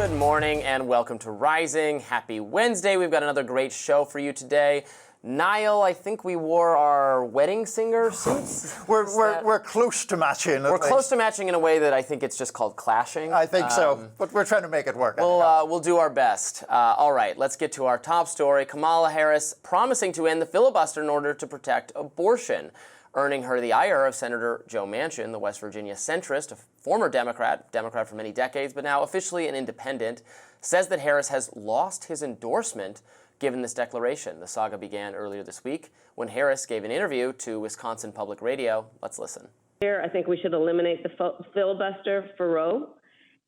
Good morning and welcome to Rising. Happy Wednesday. We've got another great show for you today. Niall, I think we wore our wedding singer suits. We're close to matching. We're close to matching in a way that I think it's just called clashing. I think so, but we're trying to make it work. We'll do our best. All right, let's get to our top story. Kamala Harris promising to end the filibuster in order to protect abortion, earning her the ire of Senator Joe Manchin, the West Virginia centrist, a former Democrat for many decades, but now officially an independent, says that Harris has lost his endorsement given this declaration. The saga began earlier this week when Harris gave an interview to Wisconsin Public Radio. Let's listen. Here, I think we should eliminate the filibuster for Roe,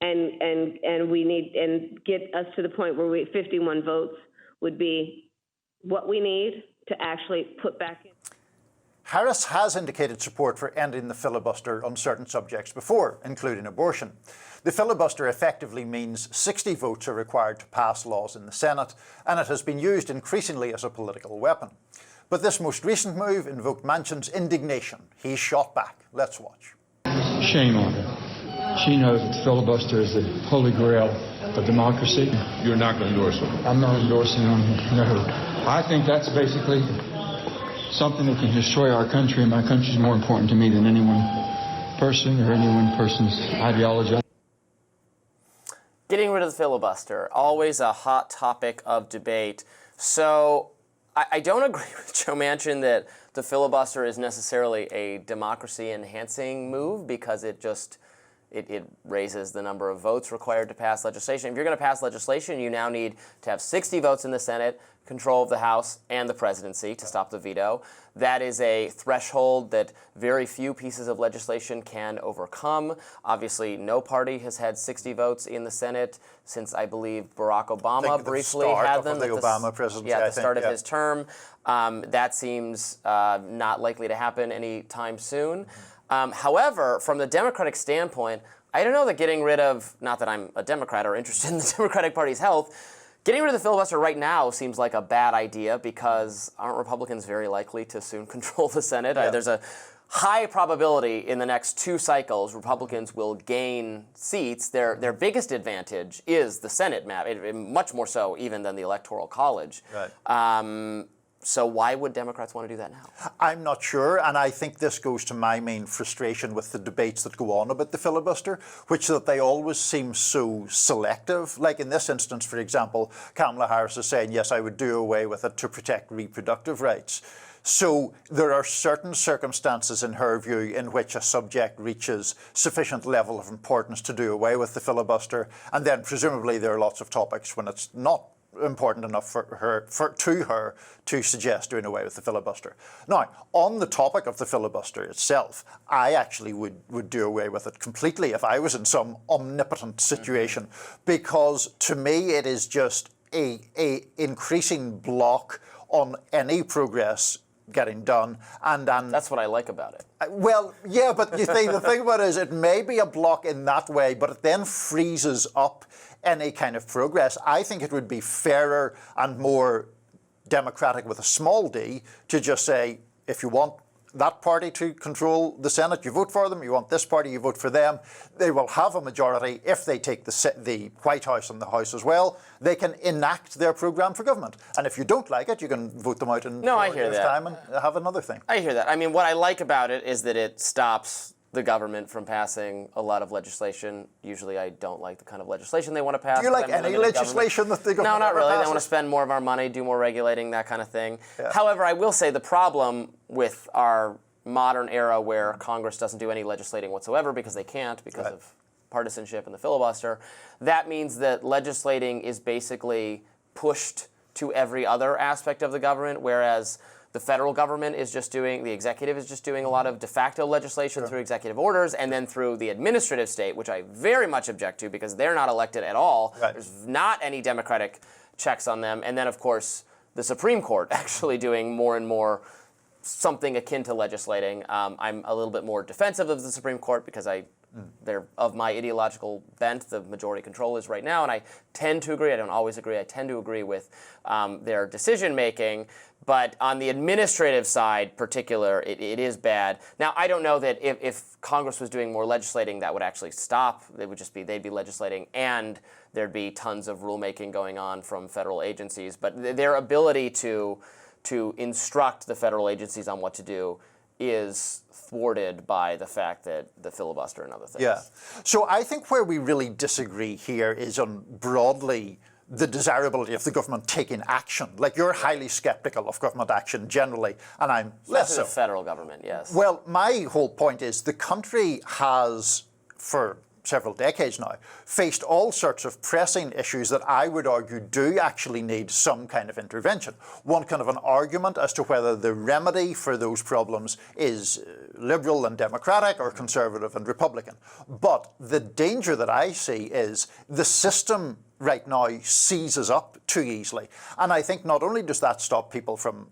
and we need and get us to the point where 51 votes would be what we need to actually put back in. Harris has indicated support for ending the filibuster on certain subjects before, including abortion. The filibuster effectively means 60 votes are required to pass laws in the Senate, and it has been used increasingly as a political weapon. But this most recent move invoked Manchin's indignation. He shot back. Let's watch. Shame on her. She knows that the filibuster is the holy grail of democracy. You're not going to endorse it? I'm not endorsing on no. I think that's basically something that can destroy our country, and my country is more important to me than any one person or any one person's ideology. Getting rid of the filibuster, always a hot topic of debate. So I don't agree with Joe Manchin that the filibuster is necessarily a democracy-enhancing move because it raises the number of votes required to pass legislation. If you're going to pass legislation, you now need to have 60 votes in the Senate, control of the House and the presidency to stop the veto. That is a threshold that very few pieces of legislation can overcome. Obviously, no party has had 60 votes in the Senate since, I believe, Barack Obama briefly had them. The Obama presidency, at the start of his term. That seems not likely to happen anytime soon. However, from the Democratic standpoint, I don't know that getting rid of, not that I'm a Democrat or interested in the Democratic Party's health, getting rid of the filibuster right now seems like a bad idea because aren't Republicans very likely to soon control the Senate? Yeah. There's a high probability in the next 2 cycles Republicans will gain seats. Their biggest advantage is the Senate map, much more so even than the Electoral College. Right. So why would Democrats want to do that now? I'm not sure, and I think this goes to my main frustration with the debates that go on about the filibuster, which that they always seem so selective. Like in this instance, for example, Kamala Harris is saying, yes, I would do away with it to protect reproductive rights. So there are certain circumstances, in her view, in which a subject reaches sufficient level of importance to do away with the filibuster, and then presumably there are lots of topics when it's not important enough for her to suggest doing away with the filibuster. Now, on the topic of the filibuster itself, I actually would do away with it completely if I was in some omnipotent situation, because to me it is just a increasing block on any progress getting done, and that's what I like about it. Well, yeah, but you think the thing about it is it may be a block in that way, but it then freezes up any kind of progress. I think it would be fairer and more democratic with a small d to just say, if you want that party to control the Senate, you vote for them. You want this party, you vote for them. They will have a majority. If they take the White House and the House as well, they can enact their program for government. And if you don't like it, you can vote them out in 4 years' time and have another thing. I hear that. I mean, what I like about it is that it stops the government from passing a lot of legislation. Usually I don't like the kind of legislation they want to pass. Do you like any legislation that the government No, not really. passes? They want to spend more of our money, do more regulating, that kind of thing. Yeah. However, I will say the problem with our modern era where Congress doesn't do any legislating whatsoever because they can't, because of partisanship and the filibuster, that means that legislating is basically pushed to every other aspect of the government, whereas the federal government is just doing, the executive is just doing a lot of de facto legislation through executive orders, and then through the administrative state, which I very much object to because they're not elected at all. Right. There's not any democratic checks on them. And then, of course, the Supreme Court actually doing more and more something akin to legislating. I'm a little bit more defensive of the Supreme Court because I they're of my ideological bent. The majority control is right now, and I tend to agree. I don't always agree. I tend to agree with their decision making. But on the administrative side, particular, it is bad. Now, I don't know that if Congress was doing more legislating, that would actually stop. They'd be legislating, and there'd be tons of rulemaking going on from federal agencies. But their ability to instruct the federal agencies on what to do is thwarted by the fact that the filibuster and other things. Yeah. So I think where we really disagree here is on broadly the desirability of the government taking action. Like, you're highly skeptical of government action generally, and I'm less so. The federal government, yes. Well, my whole point is the country has, for several decades now, faced all sorts of pressing issues that I would argue do actually need some kind of intervention. One kind of an argument as to whether the remedy for those problems is liberal and democratic or conservative and Republican. But the danger that I see is the system right now seizes up too easily. And I think not only does that stop people from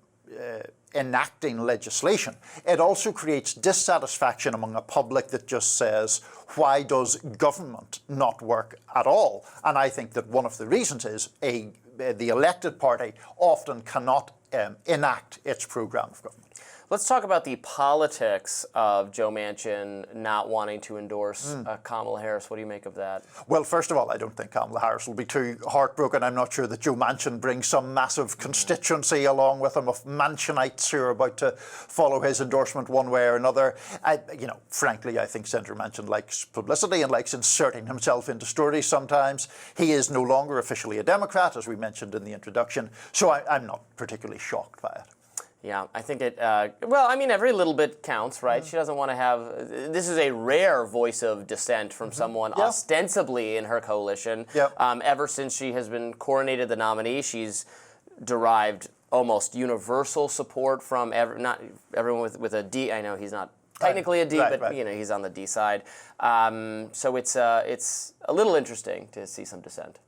enacting legislation, it also creates dissatisfaction among a public that just says, why does government not work at all? And I think that one of the reasons is the elected party often cannot enact its program of government. Let's talk about the politics of Joe Manchin not wanting to endorse Kamala Harris. What do you make of that? Well, first of all, I don't think Kamala Harris will be too heartbroken. I'm not sure that Joe Manchin brings some massive constituency along with him of Manchinites who are about to follow his endorsement one way or another. Frankly, I think Senator Manchin likes publicity and likes inserting himself into stories sometimes. He is no longer officially a Democrat, as we mentioned in the introduction, so I'm not particularly shocked by it. Yeah, I think every little bit counts, right? She doesn't want to have, this is a rare voice of dissent from someone ostensibly in her coalition. Ever since she has been coronated the nominee, she's derived almost universal support from not everyone with a D. I know he's not technically a D, but he's on the D side. So it's a little interesting to see some dissent.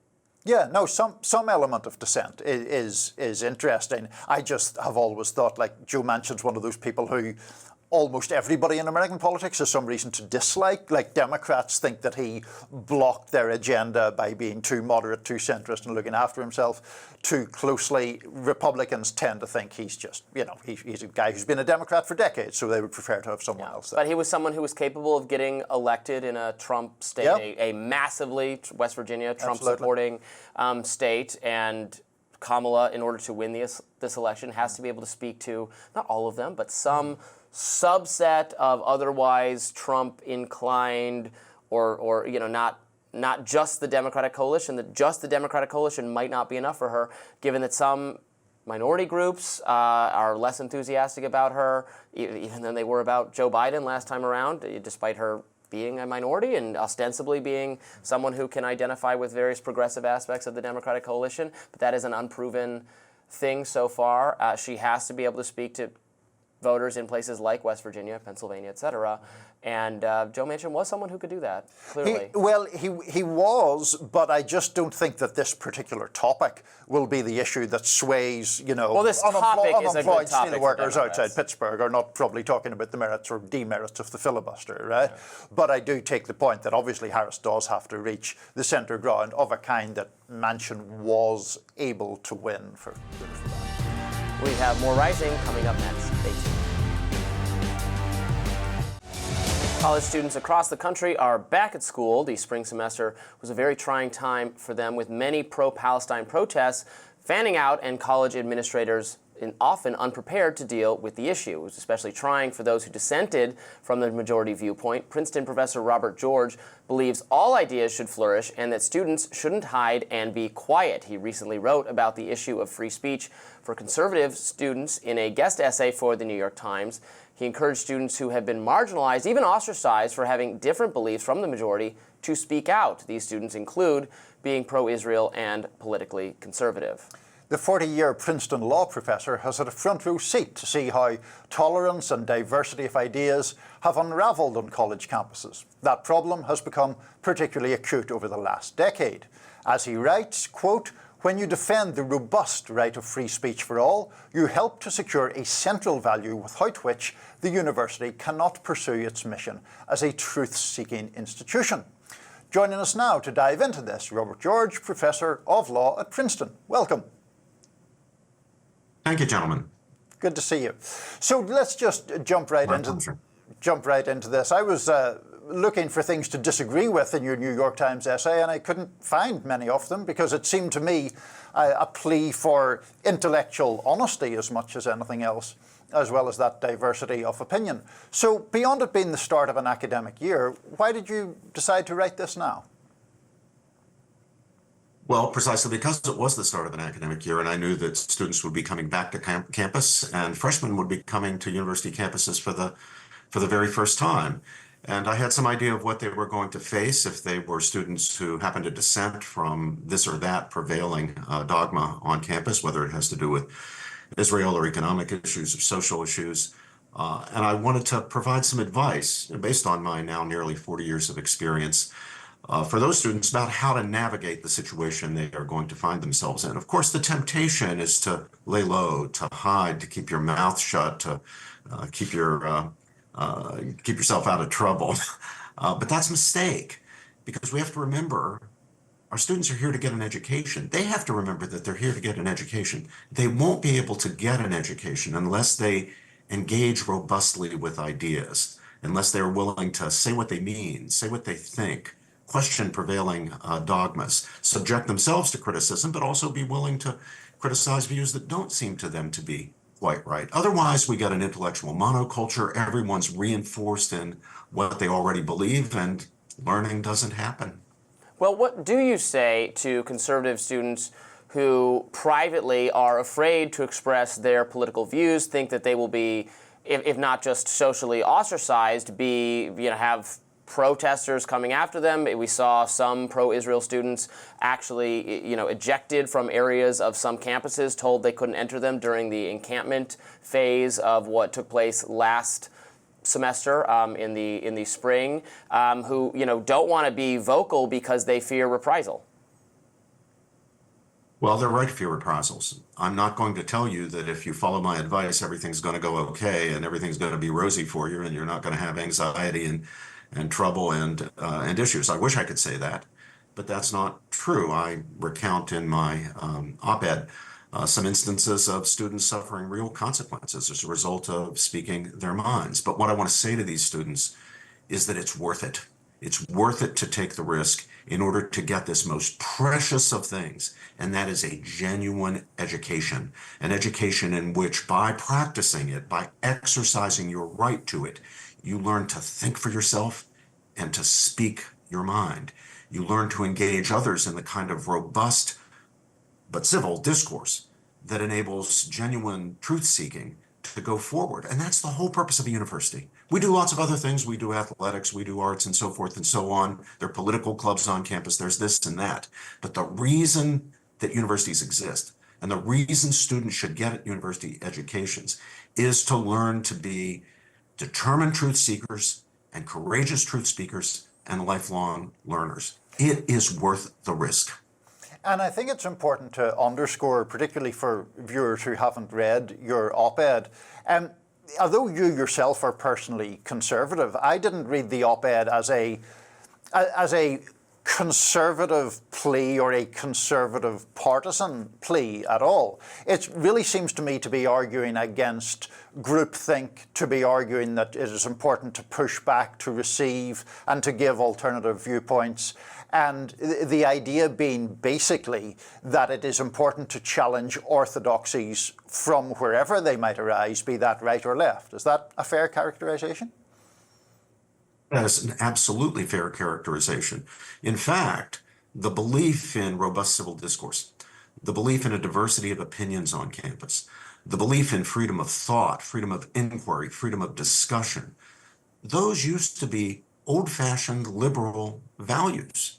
Yeah, no, some element of dissent is interesting. I just have always thought, like, Joe Manchin's one of those people who almost everybody in American politics has some reason to dislike. Like, Democrats think that he blocked their agenda by being too moderate, too centrist, and looking after himself too closely. Republicans tend to think he's just, he's a guy who's been a Democrat for decades, so they would prefer to have someone else there. But he was someone who was capable of getting elected in a Trump state, a massively, West Virginia, Trump-supporting state, and Kamala, in order to win this election, has to be able to speak to, not all of them, but some subset of otherwise Trump-inclined or not just the Democratic coalition. That just the Democratic coalition might not be enough for her, given that some minority groups are less enthusiastic about her, even than they were about Joe Biden last time around, despite her being a minority and ostensibly being someone who can identify with various progressive aspects of the Democratic coalition. But that is an unproven thing so far. She has to be able to speak to voters in places like West Virginia, Pennsylvania, et cetera. And Joe Manchin was someone who could do that, clearly. He was, but I just don't think that this particular topic will be the issue that sways, Well, this topic is a good topic steel workers outside Pittsburgh are not probably talking about the merits or demerits of the filibuster, right? Yeah. But I do take the point that obviously Harris does have to reach the centre ground of a kind that Manchin was able to win for. We have more Rising coming up next. Stay tuned. College students across the country are back at school. The spring semester was a very trying time for them, with many pro-Palestine protests fanning out and college administrators often unprepared to deal with the issue. It was especially trying for those who dissented from the majority viewpoint. Princeton professor Robert George believes all ideas should flourish and that students shouldn't hide and be quiet. He recently wrote about the issue of free speech for conservative students in a guest essay for the New York Times. He encouraged students who have been marginalized, even ostracized, for having different beliefs from the majority to speak out. These students include being pro-Israel and politically conservative. The 40-year Princeton law professor has had a front row seat to see how tolerance and diversity of ideas have unraveled on college campuses. That problem has become particularly acute over the last decade. As he writes, quote, When you defend the robust right of free speech for all, you help to secure a central value without which the university cannot pursue its mission as a truth-seeking institution. Joining us now to dive into this, Robert George, Professor of Law at Princeton. Welcome. Thank you, gentlemen. Good to see you. So let's just jump right into this. I was looking for things to disagree with in your New York Times essay, and I couldn't find many of them because it seemed to me a plea for intellectual honesty as much as anything else, as well as that diversity of opinion. So beyond it being the start of an academic year, why did you decide to write this now? Well, precisely because it was the start of an academic year, and I knew that students would be coming back to campus, and freshmen would be coming to university campuses for the very first time. And I had some idea of what they were going to face if they were students who happened to dissent from this or that prevailing dogma on campus, whether it has to do with Israel or economic issues or social issues. And I wanted to provide some advice based on my now nearly 40 years of experience for those students about how to navigate the situation they are going to find themselves in. Of course, the temptation is to lay low, to hide, to keep your mouth shut, to keep yourself out of trouble. But that's a mistake, because we have to remember our students are here to get an education. They have to remember that they're here to get an education. They won't be able to get an education unless they engage robustly with ideas, unless they're willing to say what they mean, say what they think, question prevailing dogmas, subject themselves to criticism, but also be willing to criticize views that don't seem to them to be quite right. Otherwise, we get an intellectual monoculture. Everyone's reinforced in what they already believe, and learning doesn't happen. Well, what do you say to conservative students who privately are afraid to express their political views, think that they will be, if not just socially ostracized, have protesters coming after them? We saw some pro-Israel students actually, ejected from areas of some campuses, told they couldn't enter them during the encampment phase of what took place last semester in the spring, who don't want to be vocal because they fear reprisal. Well, they're right to fear reprisals. I'm not going to tell you that if you follow my advice, everything's going to go okay and everything's going to be rosy for you and you're not going to have anxiety and trouble and issues. I wish I could say that, but that's not true. I recount in my op-ed some instances of students suffering real consequences as a result of speaking their minds. But what I want to say to these students is that it's worth it. It's worth it to take the risk in order to get this most precious of things, and that is a genuine education, an education in which, by practicing it, by exercising your right to it, you learn to think for yourself and to speak your mind. You learn to engage others in the kind of robust but civil discourse that enables genuine truth-seeking to go forward. And that's the whole purpose of a university. We do lots of other things. We do athletics, we do arts, and so forth and so on. There are political clubs on campus, there's this and that. But the reason that universities exist and the reason students should get university educations is to learn to be determined truth seekers and courageous truth speakers and lifelong learners. It is worth the risk. And I think it's important to underscore, particularly for viewers who haven't read your op-ed, although you yourself are personally conservative, I didn't read the op-ed as a conservative plea or a conservative partisan plea at all. It really seems to me to be arguing against groupthink, to be arguing that it is important to push back, to receive, and to give alternative viewpoints. And the idea being basically that it is important to challenge orthodoxies from wherever they might arise, be that right or left. Is that a fair characterization? That is an absolutely fair characterization. In fact, the belief in robust civil discourse, the belief in a diversity of opinions on campus, the belief in freedom of thought, freedom of inquiry, freedom of discussion, those used to be old-fashioned liberal values.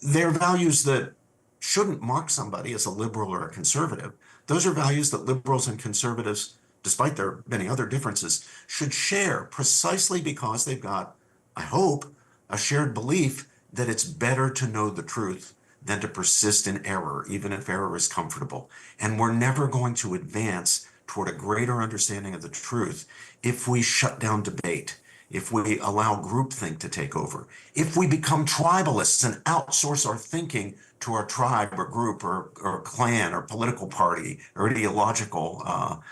They're values that shouldn't mark somebody as a liberal or a conservative. Those are values that liberals and conservatives, despite their many other differences, should share precisely because they've got, I hope, a shared belief that it's better to know the truth than to persist in error, even if error is comfortable. And we're never going to advance toward a greater understanding of the truth if we shut down debate, if we allow groupthink to take over, if we become tribalists and outsource our thinking to our tribe or group or clan or political party or ideological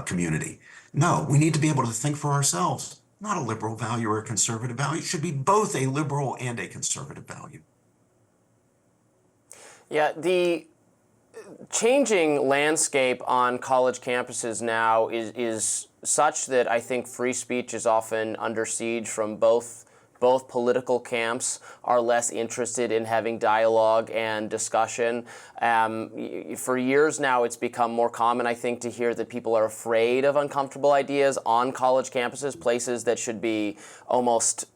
community. No, we need to be able to think for ourselves, not a liberal value or a conservative value. It should be both a liberal and a conservative value. Yeah, the changing landscape on college campuses now is such that I think free speech is often under siege from both political camps are less interested in having dialogue and discussion. For years now, it's become more common, I think, to hear that people are afraid of uncomfortable ideas on college campuses, places that should be almost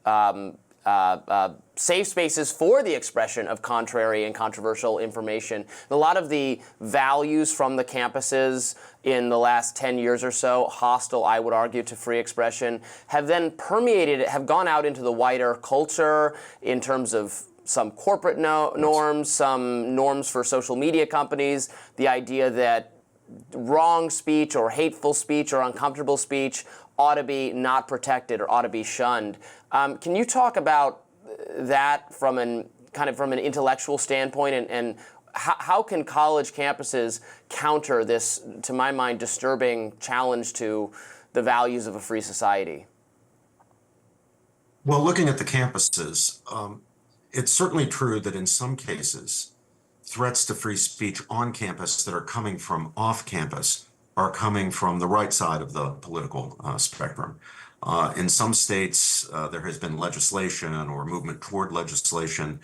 safe spaces for the expression of contrary and controversial information. And a lot of the values from the campuses in the last 10 years or so, hostile, I would argue, to free expression, have then permeated, have gone out into the wider culture in terms of some corporate norms, some norms for social media companies, the idea that wrong speech or hateful speech or uncomfortable speech ought to be not protected or ought to be shunned. Can you talk about that from an intellectual standpoint, and how can college campuses counter this, to my mind, disturbing challenge to the values of a free society? Well, looking at the campuses, it's certainly true that in some cases, threats to free speech on campus that are coming from off campus are coming from the right side of the political spectrum. In some states, there has been legislation or movement toward legislation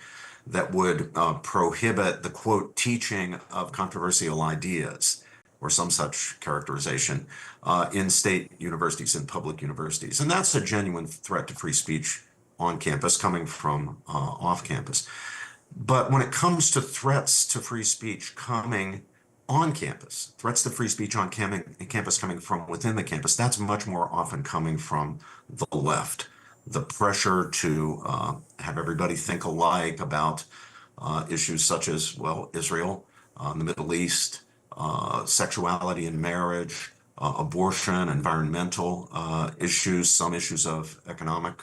that would prohibit the, quote, teaching of controversial ideas or some such characterization in state universities and public universities. And that's a genuine threat to free speech on campus coming from off campus. But when it comes to threats to free speech coming on campus, threats to free speech on campus coming from within the campus, that's much more often coming from the left. The pressure to have everybody think alike about issues such as, well, Israel, the Middle East, sexuality and marriage, abortion, environmental issues, some issues of economic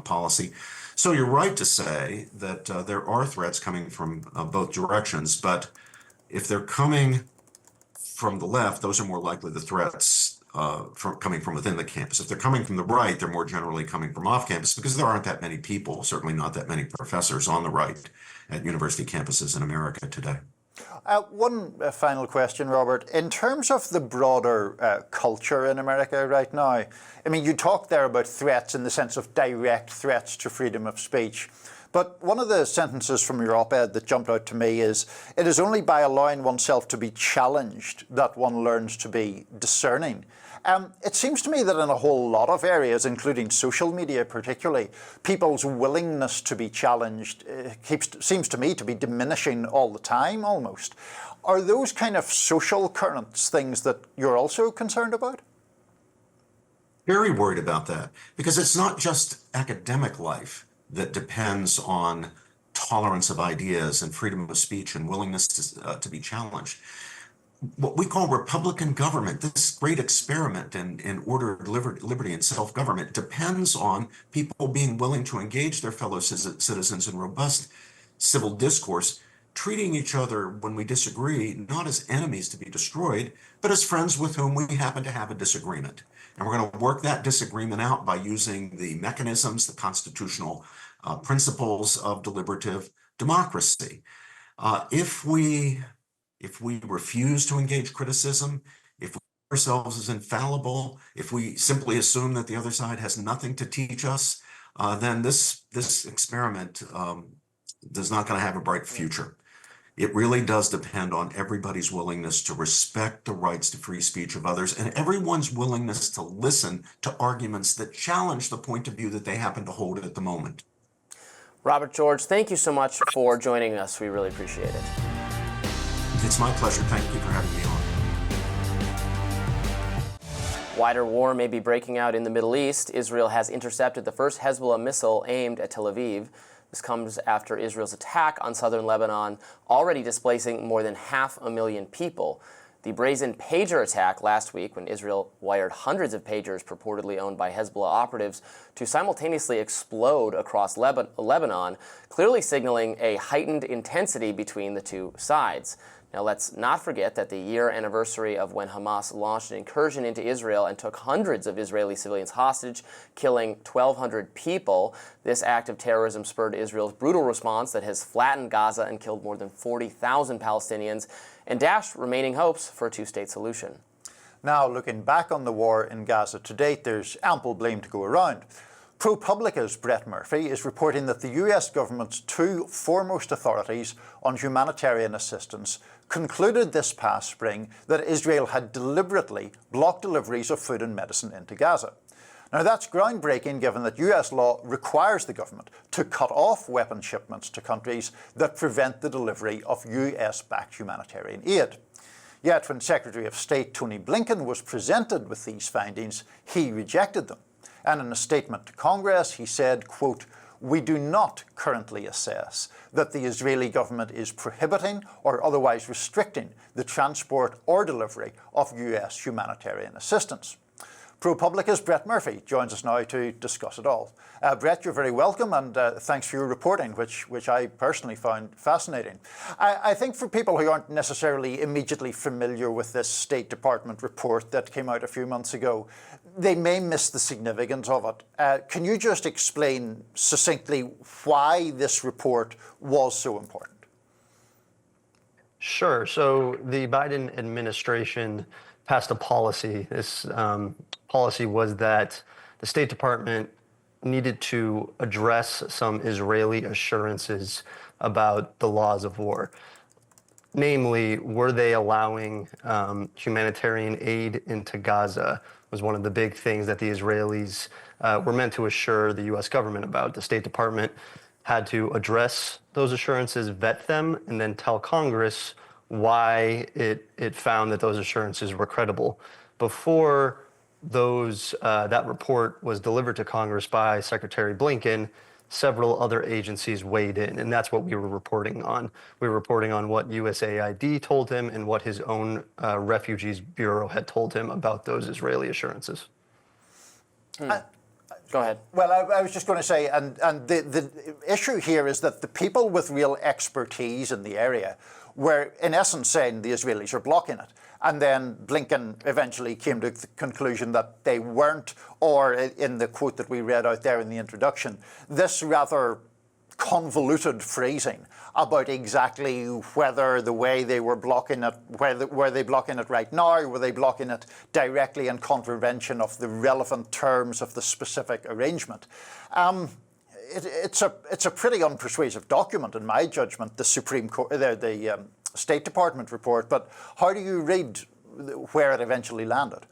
policy. So you're right to say that there are threats coming from both directions, but if they're coming from the left, those are more likely the threats coming from within the campus. If they're coming from the right, they're more generally coming from off campus because there aren't that many people, certainly not that many professors on the right at university campuses in America today. One final question, Robert. In terms of the broader culture in America right now, I mean, you talked there about threats in the sense of direct threats to freedom of speech. But one of the sentences from your op-ed that jumped out to me is, it is only by allowing oneself to be challenged that one learns to be discerning. It seems to me that in a whole lot of areas, including social media particularly, people's willingness to be challenged seems to me to be diminishing all the time almost. Are those kind of social currents things that you're also concerned about? Very worried about that, because it's not just academic life that depends on tolerance of ideas and freedom of speech and willingness to be challenged. What we call Republican government, this great experiment in ordered liberty and self-government, depends on people being willing to engage their fellow citizens in robust civil discourse, treating each other when we disagree, not as enemies to be destroyed, but as friends with whom we happen to have a disagreement. And we're going to work that disagreement out by using the mechanisms, the constitutional principles of deliberative democracy. If we refuse to engage criticism, if we see ourselves as infallible, if we simply assume that the other side has nothing to teach us, then this experiment is not going to have a bright future. It really does depend on everybody's willingness to respect the rights to free speech of others and everyone's willingness to listen to arguments that challenge the point of view that they happen to hold at the moment. Robert George, thank you so much for joining us. We really appreciate it. It's my pleasure. Thank you for having me on. Wider war may be breaking out in the Middle East. Israel has intercepted the first Hezbollah missile aimed at Tel Aviv. This comes after Israel's attack on southern Lebanon, already displacing more than 500,000 people. The brazen pager attack last week, when Israel wired hundreds of pagers purportedly owned by Hezbollah operatives to simultaneously explode across Lebanon, clearly signaling a heightened intensity between the two sides. Now, let's not forget that the year anniversary of when Hamas launched an incursion into Israel and took hundreds of Israeli civilians hostage, killing 1,200 people. This act of terrorism spurred Israel's brutal response that has flattened Gaza and killed more than 40,000 Palestinians and dashed remaining hopes for a two-state solution. Now, looking back on the war in Gaza to date, there's ample blame to go around. ProPublica's Brett Murphy is reporting that the US government's two foremost authorities on humanitarian assistance concluded this past spring that Israel had deliberately blocked deliveries of food and medicine into Gaza. Now, that's groundbreaking given that US law requires the government to cut off weapon shipments to countries that prevent the delivery of US-backed humanitarian aid. Yet, when Secretary of State Tony Blinken was presented with these findings, he rejected them. And in a statement to Congress, he said, quote, "We do not currently assess that the Israeli government is prohibiting or otherwise restricting the transport or delivery of US humanitarian assistance." ProPublica's Brett Murphy joins us now to discuss it all. Brett, you're very welcome, and thanks for your reporting, which I personally found fascinating. I think for people who aren't necessarily immediately familiar with this State Department report that came out a few months ago, they may miss the significance of it. Can you just explain succinctly why this report was so important? Sure. So the Biden administration passed a policy. This policy was that the State Department needed to address some Israeli assurances about the laws of war. Namely, were they allowing humanitarian aid into Gaza was one of the big things that the Israelis were meant to assure the U.S. government about. The State Department had to address those assurances, vet them, and then tell Congress why it found that those assurances were credible. Before that report was delivered to Congress by Secretary Blinken, several other agencies weighed in, and that's what we were reporting on. We were reporting on what USAID told him and what his own Refugees Bureau had told him about those Israeli assurances. Go ahead. Well, I was just going to say, and the issue here is that the people with real expertise in the area were, in essence, saying the Israelis are blocking it. And then Blinken eventually came to the conclusion that they weren't, or in the quote that we read out there in the introduction, this rather convoluted phrasing about exactly whether the way they were blocking it, were they blocking it right now, or were they blocking it directly in contravention of the relevant terms of the specific arrangement. It's a pretty unpersuasive document, in my judgment, the Supreme Court, the State Department report. But how do you read where it eventually landed?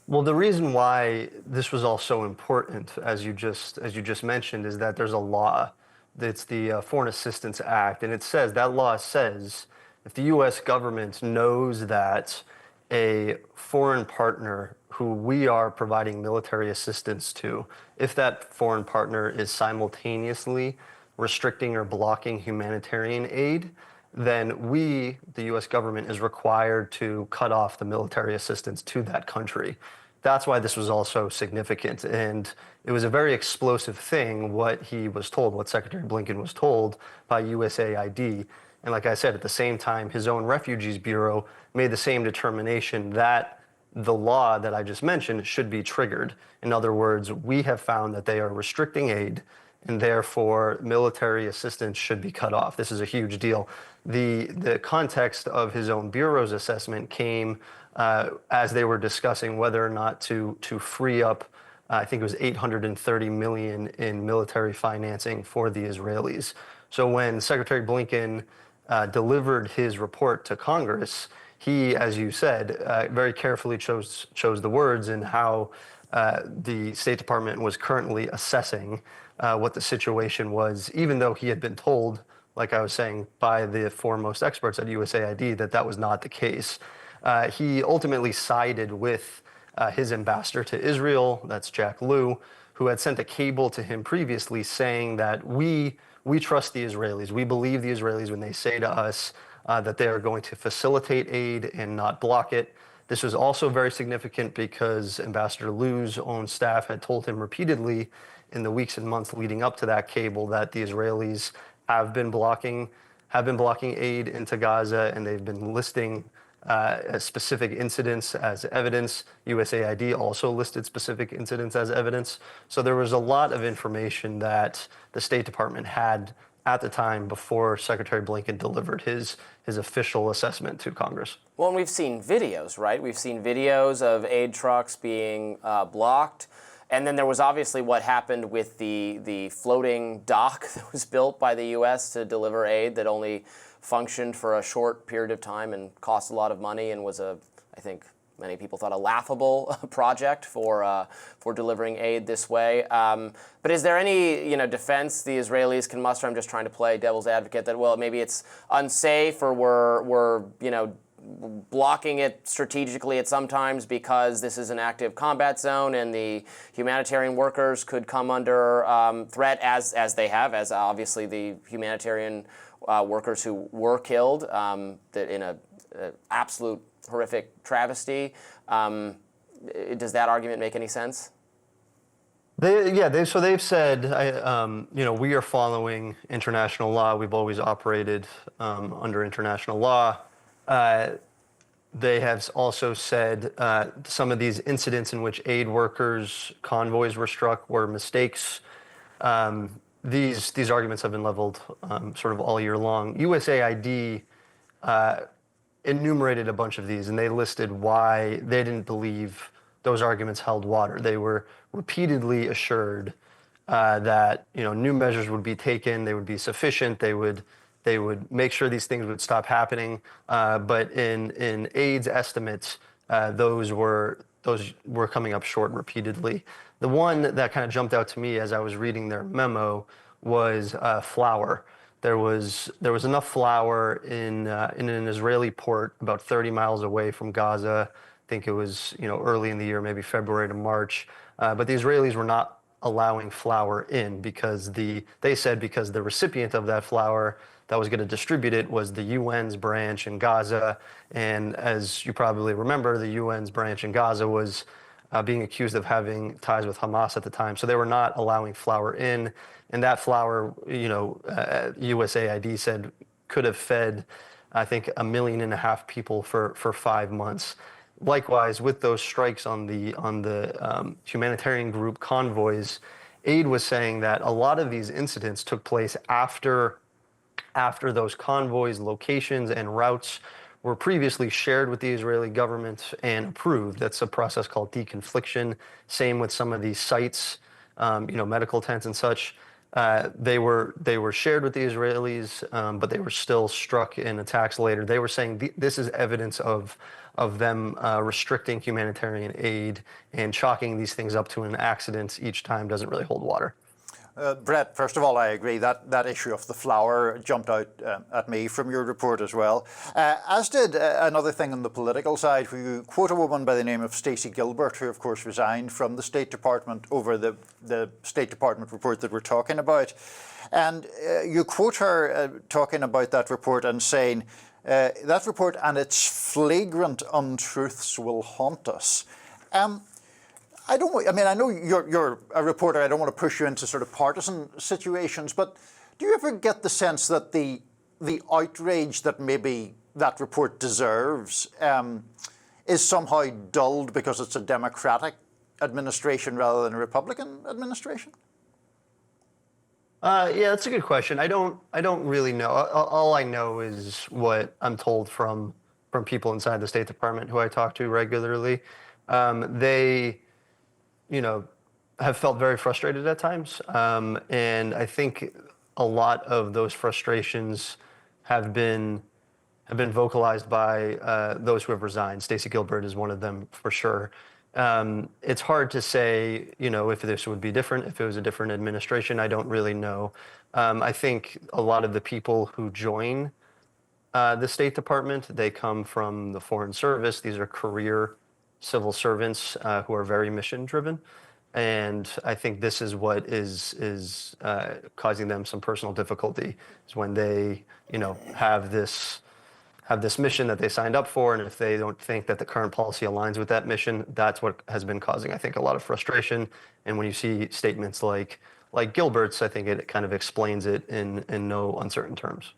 Well, the reason why this was all so important, as you just mentioned, is that there's a law. It's the Foreign Assistance Act, and that law says if the U.S. government knows that a foreign partner who we are providing military assistance to, if that foreign partner is simultaneously restricting or blocking humanitarian aid, then we, the U.S. government, is required to cut off the military assistance to that country. That's why this was also significant. And it was a very explosive thing, what he was told, what Secretary Blinken was told by USAID. And like I said, at the same time, his own Refugees Bureau made the same determination that the law that I just mentioned should be triggered. In other words, we have found that they are restricting aid, and therefore military assistance should be cut off. This is a huge deal. The context of his own bureau's assessment came as they were discussing whether or not to free up, I think it was $830 million in military financing for the Israelis. So when Secretary Blinken delivered his report to Congress, he, as you said, very carefully chose the words and how the State Department was currently assessing what the situation was, even though he had been told, like I was saying, by the foremost experts at USAID that was not the case. He ultimately sided with his ambassador to Israel, that's Jack Lew, who had sent a cable to him previously saying that we trust the Israelis. We believe the Israelis when they say to us that they are going to facilitate aid and not block it. This was also very significant because Ambassador Liu's own staff had told him repeatedly in the weeks and months leading up to that cable that the Israelis have been blocking aid into Gaza, and they've been listing specific incidents as evidence. USAID also listed specific incidents as evidence. So there was a lot of information that the State Department had at the time before Secretary Blinken delivered his official assessment to Congress. Well, and we've seen videos, right? We've seen videos of aid trucks being blocked. And then there was obviously what happened with the floating dock that was built by the U.S. to deliver aid that only functioned for a short period of time and cost a lot of money and was I think many people thought, a laughable project for delivering aid this way. But is there any defense the Israelis can muster? I'm just trying to play devil's advocate that, well, maybe it's unsafe or we're blocking it strategically at some times because this is an active combat zone and the humanitarian workers could come under threat as they have, as obviously the humanitarian workers who were killed that in a absolute horrific travesty. Does that argument make any sense? They've said, we are following international law. We've always operated under international law. They have also said some of these incidents in which aid workers, convoys were struck were mistakes. These arguments have been leveled sort of all year long. USAID enumerated a bunch of these, and they listed why they didn't believe those arguments held water. They were repeatedly assured that new measures would be taken, they would be sufficient, they would make sure these things would stop happening. But in AIDS estimates, those were coming up short repeatedly. The one that kind of jumped out to me as I was reading their memo was flour. There was enough flour in an Israeli port about 30 miles away from Gaza. I think it was early in the year, maybe February to March. But the Israelis were not allowing flour in because they said the recipient of that flour that was going to distribute it was the UN's branch in Gaza. And as you probably remember, the UN's branch in Gaza was being accused of having ties with Hamas at the time. So they were not allowing flour in. And that flour, USAID said could have fed, I think, 1.5 million people for 5 months. Likewise, with those strikes on the humanitarian group convoys, aid was saying that a lot of these incidents took place after those convoys, locations, and routes were previously shared with the Israeli government and approved. That's a process called deconfliction. Same with some of these sites, medical tents and such. They were shared with the Israelis, but they were still struck in attacks later. They were saying this is evidence of them restricting humanitarian aid, and chalking these things up to an accident each time doesn't really hold water. Brett, first of all, I agree that issue of the flour jumped out at me from your report as well. As did another thing on the political side, where you quote a woman by the name of Stacey Gilbert, who of course resigned from the State Department over the State Department report that we're talking about. And you quote her talking about that report and saying, that report and its flagrant untruths will haunt us. I know you're a reporter. I don't want to push you into sort of partisan situations, but do you ever get the sense that the outrage that maybe that report deserves is somehow dulled because it's a Democratic administration rather than a Republican administration? Yeah, that's a good question. I don't really know. All I know is what I'm told from people inside the State Department who I talk to regularly. They have felt very frustrated at times. And I think a lot of those frustrations have been vocalized by those who have resigned. Stacey Gilbert is one of them for sure. It's hard to say, if this would be different, if it was a different administration. I don't really know. I think a lot of the people who join the State Department, they come from the Foreign Service. These are career civil servants who are very mission driven. And I think this is what is causing them some personal difficulty, is when they, have this mission that they signed up for, and if they don't think that the current policy aligns with that mission, that's what has been causing, I think, a lot of frustration. And when you see statements like Gilbert's, I think it kind of explains it in no uncertain terms.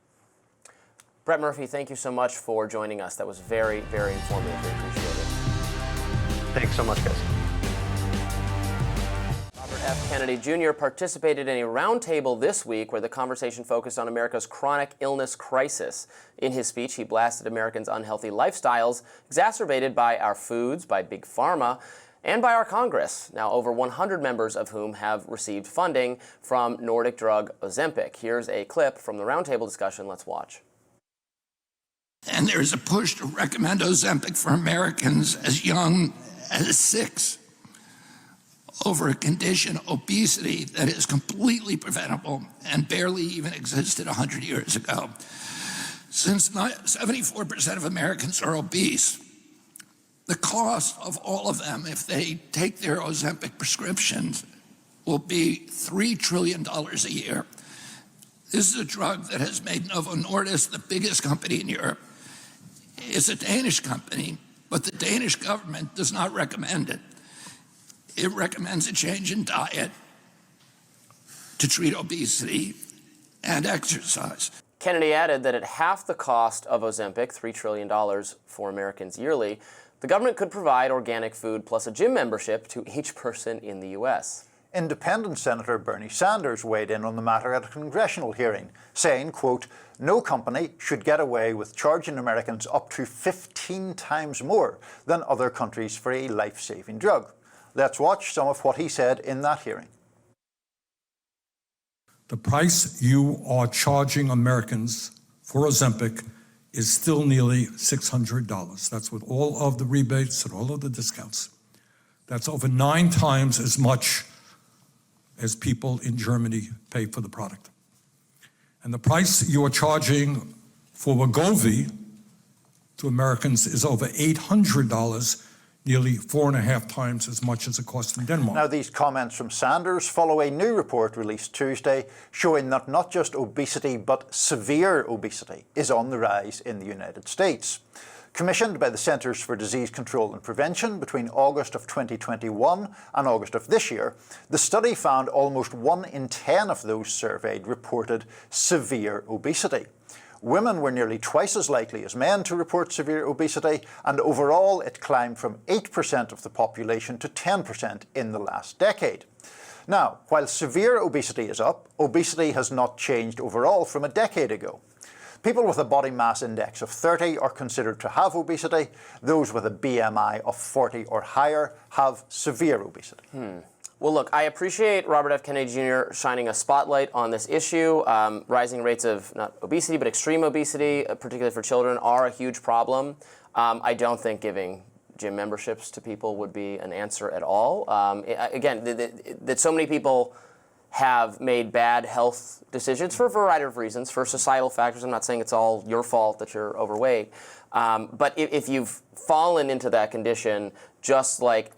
Brett Murphy, thank you so much for joining us. That was very, very informative. We appreciate it. Thanks so much, guys. Robert F. Kennedy Jr. participated in a roundtable this week where the conversation focused on America's chronic illness crisis. In his speech, he blasted Americans' unhealthy lifestyles, exacerbated by our foods, by Big Pharma, and by our Congress, now over 100 members of whom have received funding from Nordic drug Ozempic. Here's a clip from the roundtable discussion. Let's watch. And there's a push to recommend Ozempic for Americans as young as 6 over a condition, obesity, that is completely preventable and barely even existed 100 years ago. Since 74% of Americans are obese, the cost of all of them, if they take their Ozempic prescriptions, will be $3 trillion a year. This is a drug that has made Novo Nordisk, the biggest company in Europe. It's a Danish company, but the Danish government does not recommend it. It recommends a change in diet to treat obesity and exercise. Kennedy added that at half the cost of Ozempic, $3 trillion for Americans yearly, the government could provide organic food plus a gym membership to each person in the U.S. Independent Senator Bernie Sanders weighed in on the matter at a congressional hearing, saying, quote, "No company should get away with charging Americans up to 15 times more than other countries for a life-saving drug." Let's watch some of what he said in that hearing. The price you are charging Americans for Ozempic is still nearly $600. That's with all of the rebates and all of the discounts. That's over 9 times as much as people in Germany pay for the product. And the price you are charging for Wegovy to Americans is over $800, nearly 4.5 times as much as it costs in Denmark. Now, these comments from Sanders follow a new report released Tuesday showing that not just obesity, but severe obesity is on the rise in the United States. Commissioned by the Centers for Disease Control and Prevention between August of 2021 and August of this year, the study found almost 1 in 10 of those surveyed reported severe obesity. Women were nearly twice as likely as men to report severe obesity, and overall it climbed from 8% of the population to 10% in the last decade. Now, while severe obesity is up, obesity has not changed overall from a decade ago. People with a body mass index of 30 are considered to have obesity. Those with a BMI of 40 or higher have severe obesity. Well, look, I appreciate Robert F. Kennedy Jr. shining a spotlight on this issue. Rising rates of not obesity, but extreme obesity, particularly for children, are a huge problem. I don't think giving gym memberships to people would be an answer at all. Again, that so many people have made bad health decisions for a variety of reasons, for societal factors. I'm not saying it's all your fault that you're overweight. But if you've fallen into that condition, just like,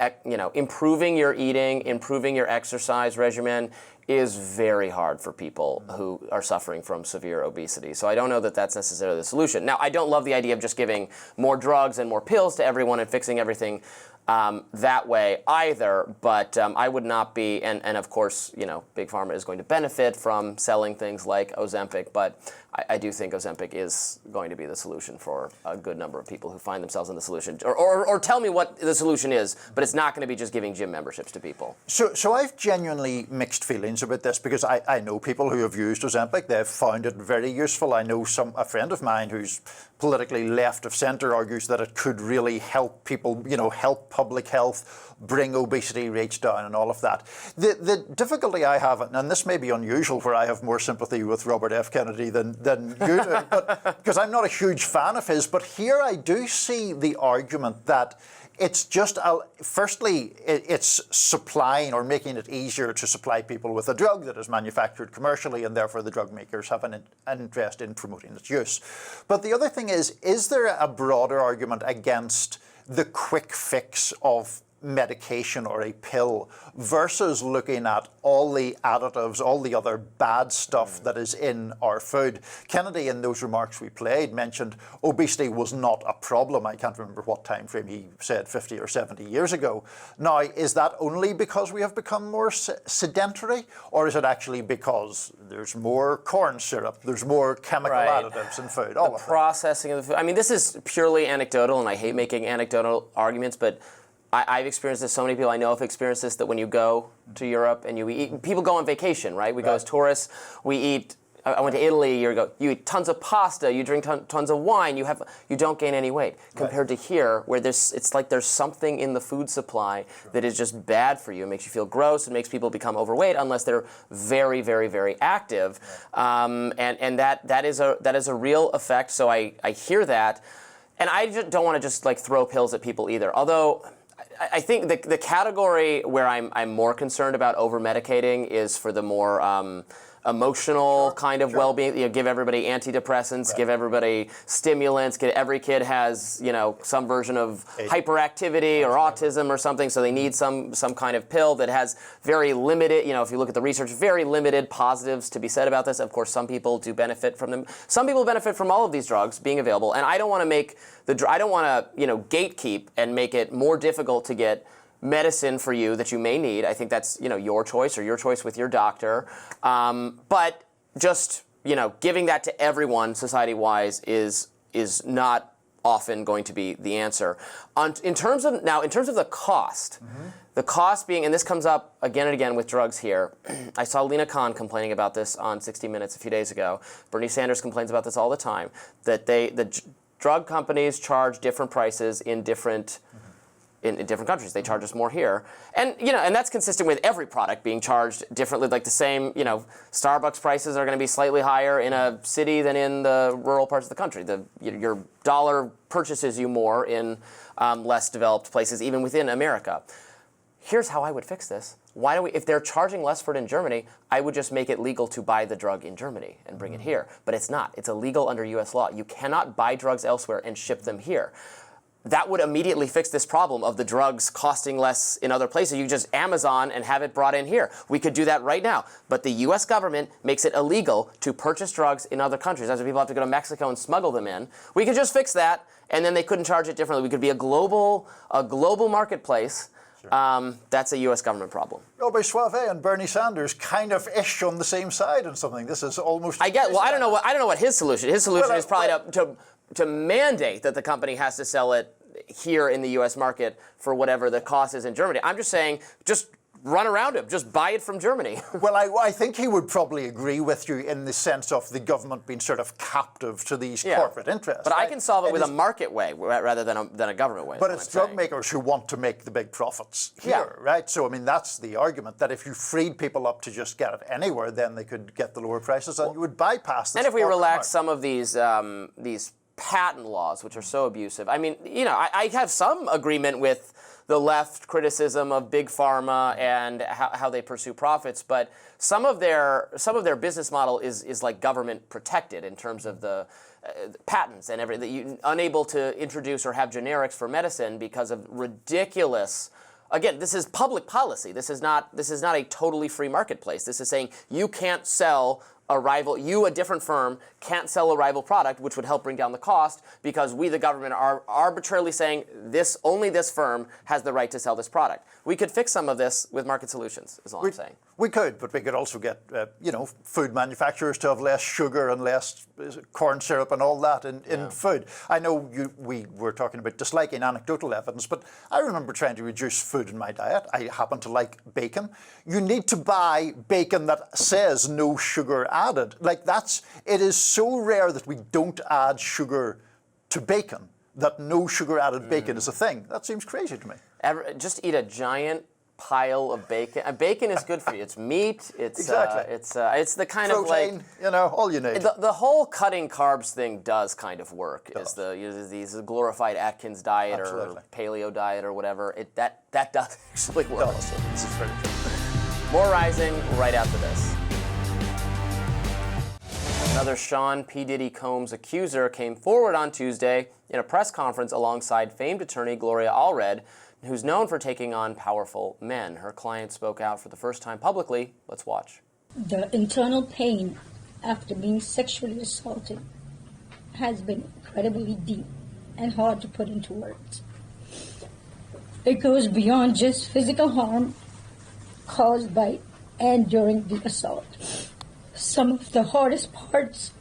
improving your eating, improving your exercise regimen is very hard for people who are suffering from severe obesity. So I don't know that that's necessarily the solution. Now, I don't love the idea of just giving more drugs and more pills to everyone and fixing everything that way either, but I would not be, and of course, Big Pharma is going to benefit from selling things like Ozempic, but I do think Ozempic is going to be the solution for a good number of people who find themselves in the solution. Or tell me what the solution is, but it's not going to be just giving gym memberships to people. So I've genuinely mixed feelings about this because I know people who have used Ozempic. They've found it very useful. I know a friend of mine who's politically left of centre argues that it could really help people, help public health, bring obesity rates down and all of that. The difficulty I have, and this may be unusual where I have more sympathy with Robert F. Kennedy than you do, because I'm not a huge fan of his, but here I do see the argument that it's just, firstly, it's supplying or making it easier to supply people with a drug that is manufactured commercially, and therefore the drug makers have an interest in promoting its use. But the other thing is there a broader argument against the quick fix of medication or a pill versus looking at all the additives, all the other bad stuff that is in our food. Kennedy, in those remarks we played, mentioned obesity was not a problem. I can't remember what time frame he said, 50 or 70 years ago. Now, is that only because we have become more sedentary, or is it actually because there's more corn syrup, there's more chemical additives in food? The processing of the food. I mean, this is purely anecdotal, and I hate making anecdotal arguments, but I've experienced this. So many people I know have experienced this, that when you go to Europe and you eat, people go on vacation, right? We go as tourists. We eat. I went to Italy a year ago. You eat tons of pasta. You drink tons of wine. You don't gain any weight compared to here, where it's like there's something in the food supply that is just bad for you. It makes you feel gross. It makes people become overweight unless they're very, very, very active, and that is a real effect. So I hear that, and I just don't want to just like throw pills at people either. Although I think the category where I'm more concerned about over-medicating is for the more emotional kind of well-being. You know, give everybody antidepressants, give everybody stimulants. Every kid has, you know, some version of hyperactivity or autism or something, so they need some kind of pill that has very limited, you know, if you look at the research, very limited positives to be said about this. Of course, some people do benefit from them. Some people benefit from all of these drugs being available, and I don't want to make I don't want to, you know, gatekeep and make it more difficult to get medicine for you that you may need. I think that's, you know, your choice or your choice with your doctor. But just, you know, giving that to everyone society-wise is not often going to be the answer. In terms of the cost, the cost being, and this comes up again and again with drugs here. I saw Lena Khan complaining about this on 60 Minutes a few days ago. Bernie Sanders complains about this all the time, that the drug companies charge different prices in different countries. They charge us more here. And, you know, and that's consistent with every product being charged differently. Like the same, you know, Starbucks prices are going to be slightly higher in a city than in the rural parts of the country. Your dollar purchases you more in less developed places, even within America. Here's how I would fix this. If they're charging less for it in Germany, I would just make it legal to buy the drug in Germany and bring it here. But it's not. It's illegal under US law. You cannot buy drugs elsewhere and ship them here. That would immediately fix this problem of the drugs costing less in other places. You just Amazon and have it brought in here. We could do that right now. But the US government makes it illegal to purchase drugs in other countries. That's why people have to go to Mexico and smuggle them in. We could just fix that, and then they couldn't charge it differently. We could be a global marketplace. That's a U.S. government problem. Robby, Soave and Bernie Sanders kind of ish on the same side on something. This is almost. I don't know what his solution. His solution is probably to mandate that the company has to sell it here in the U.S. market for whatever the cost is in Germany. I'm just saying, just run around him. Just buy it from Germany. Well, I think he would probably agree with you in the sense of the government being sort of captive to these corporate interests. But I can solve it with a market way rather than a government way. But it's drug makers who want to make the big profits here, right? So, I mean, that's the argument, that if you freed people up to just get it anywhere, then they could get the lower prices and you would bypass this. And if we relax some of these patent laws, which are so abusive, I mean, you know, I have some agreement with the left criticism of big pharma and how they pursue profits, but some of their business model is like government protected in terms of the patents and everything. You're unable to introduce or have generics for medicine because of ridiculous. Again, this is public policy. This is not a totally free marketplace. This is saying you can't sell a different firm, can't sell a rival product, which would help bring down the cost, because we, the government, are arbitrarily saying only this firm has the right to sell this product. We could fix some of this with market solutions, is all I'm saying. We could, but we could also get, food manufacturers to have less sugar and less corn syrup and all that in food. I know we were talking about disliking anecdotal evidence, but I remember trying to reduce food in my diet. I happen to like bacon. You need to buy bacon that says no sugar added. It is so rare that we don't add sugar to bacon, that no sugar added bacon is a thing. That seems crazy to me. Just eat a giant pile of bacon. Bacon is good for you. It's meat. It's exactly. It's the kind protein, of all you need. The whole cutting carbs thing does kind of work. Is these glorified Atkins diet or paleo diet or whatever? That does actually work. This is very true. More Rising right after this. Another Sean P. Diddy Combs accuser came forward on Tuesday in a press conference alongside famed attorney Gloria Allred, who's known for taking on powerful men. Her client spoke out for the first time publicly. Let's watch. The internal pain after being sexually assaulted has been incredibly deep and hard to put into words. It goes beyond just physical harm caused by and during the assault. Some of the hardest parts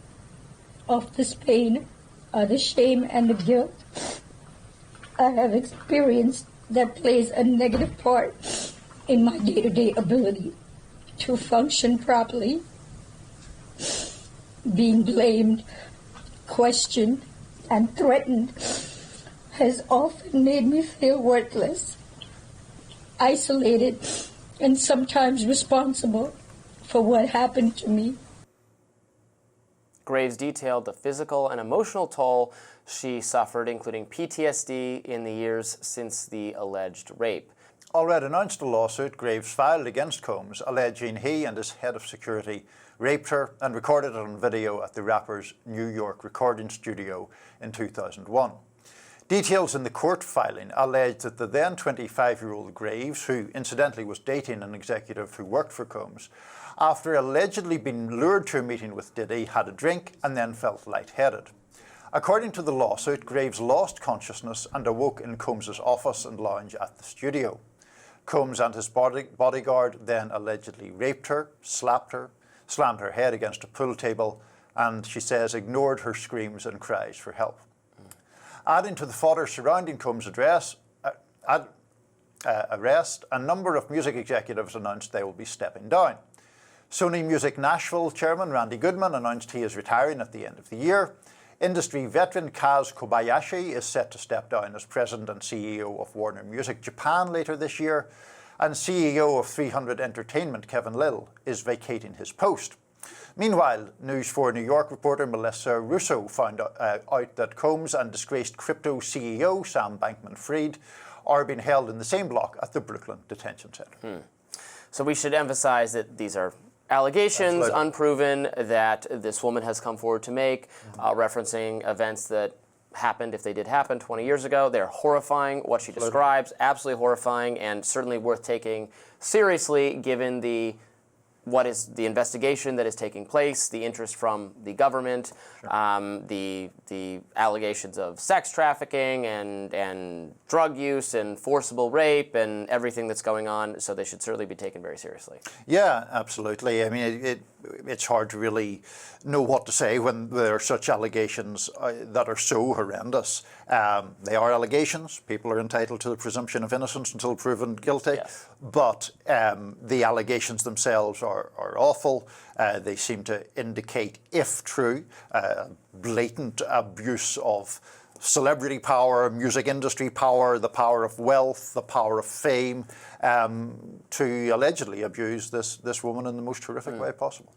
of this pain are the shame and the guilt I have experienced that plays a negative part in my day-to-day ability to function properly. Being blamed, questioned, and threatened has often made me feel worthless, isolated, and sometimes responsible for what happened to me. Graves detailed the physical and emotional toll she suffered, including PTSD in the years since the alleged rape. Allred announced a lawsuit Graves filed against Combs, alleging he and his head of security raped her and recorded it on video at the rapper's New York recording studio in 2001. Details in the court filing alleged that the then 25-year-old Graves, who incidentally was dating an executive who worked for Combs, after allegedly being lured to a meeting with Diddy, had a drink and then felt lightheaded. According to the lawsuit, Graves lost consciousness and awoke in Combs' office and lounge at the studio. Combs and his bodyguard then allegedly raped her, slapped her, slammed her head against a pool table, and, she says, ignored her screams and cries for help. Adding to the fodder surrounding Combs' arrest, a number of music executives announced they will be stepping down. Sony Music Nashville chairman Randy Goodman announced he is retiring at the end of the year. Industry veteran Kaz Kobayashi is set to step down as president and CEO of Warner Music Japan later this year, and CEO of 300 Entertainment Kevin Lill is vacating his post. Meanwhile, News 4 New York reporter Melissa Russo found out that Combs and disgraced crypto CEO Sam Bankman-Fried are being held in the same block at the Brooklyn Detention Center. So we should emphasize that these are allegations, Absolutely. unproven, that this woman has come forward to make, referencing events that happened, if they did happen, 20 years ago. They're horrifying, what she describes, absolutely horrifying, and certainly worth taking seriously given what is the investigation that is taking place, the interest from the government, the allegations of sex trafficking and drug use and forcible rape and everything that's going on. So they should certainly be taken very seriously. Yeah, absolutely. I mean, it's hard to really know what to say when there are such allegations that are so horrendous. They are allegations. People are entitled to the presumption of innocence until proven guilty. Yes. But the allegations themselves are awful. They seem to indicate, if true, blatant abuse of celebrity power, music industry power, the power of wealth, the power of fame, to allegedly abuse this woman in the most horrific way possible.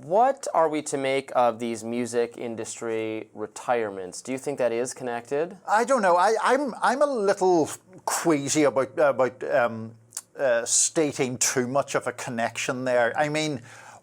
What are we to make of these music industry retirements? Do you think that is connected? I don't know. I'm a little queasy about stating too much of a connection there. I mean,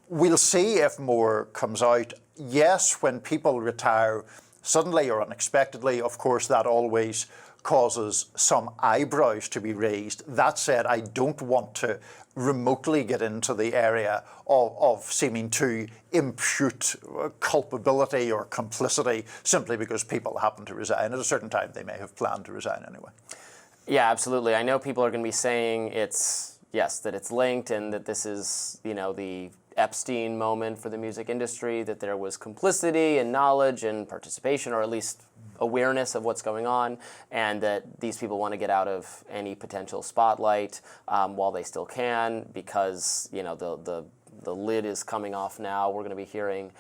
we'll see if more comes out. Yes, when people retire suddenly or unexpectedly, of course, that always causes some eyebrows to be raised. That said, I don't want to remotely get into the area of seeming to impute culpability or complicity simply because people happen to resign. At a certain time, they may have planned to resign anyway. Yeah, absolutely. I know people are going to be saying that it's linked and that this is, the Epstein moment for the music industry, that there was complicity and knowledge and participation, or at least awareness of what's going on, and that these people want to get out of any potential spotlight while they still can, because the lid is coming off now. We're going to be hearing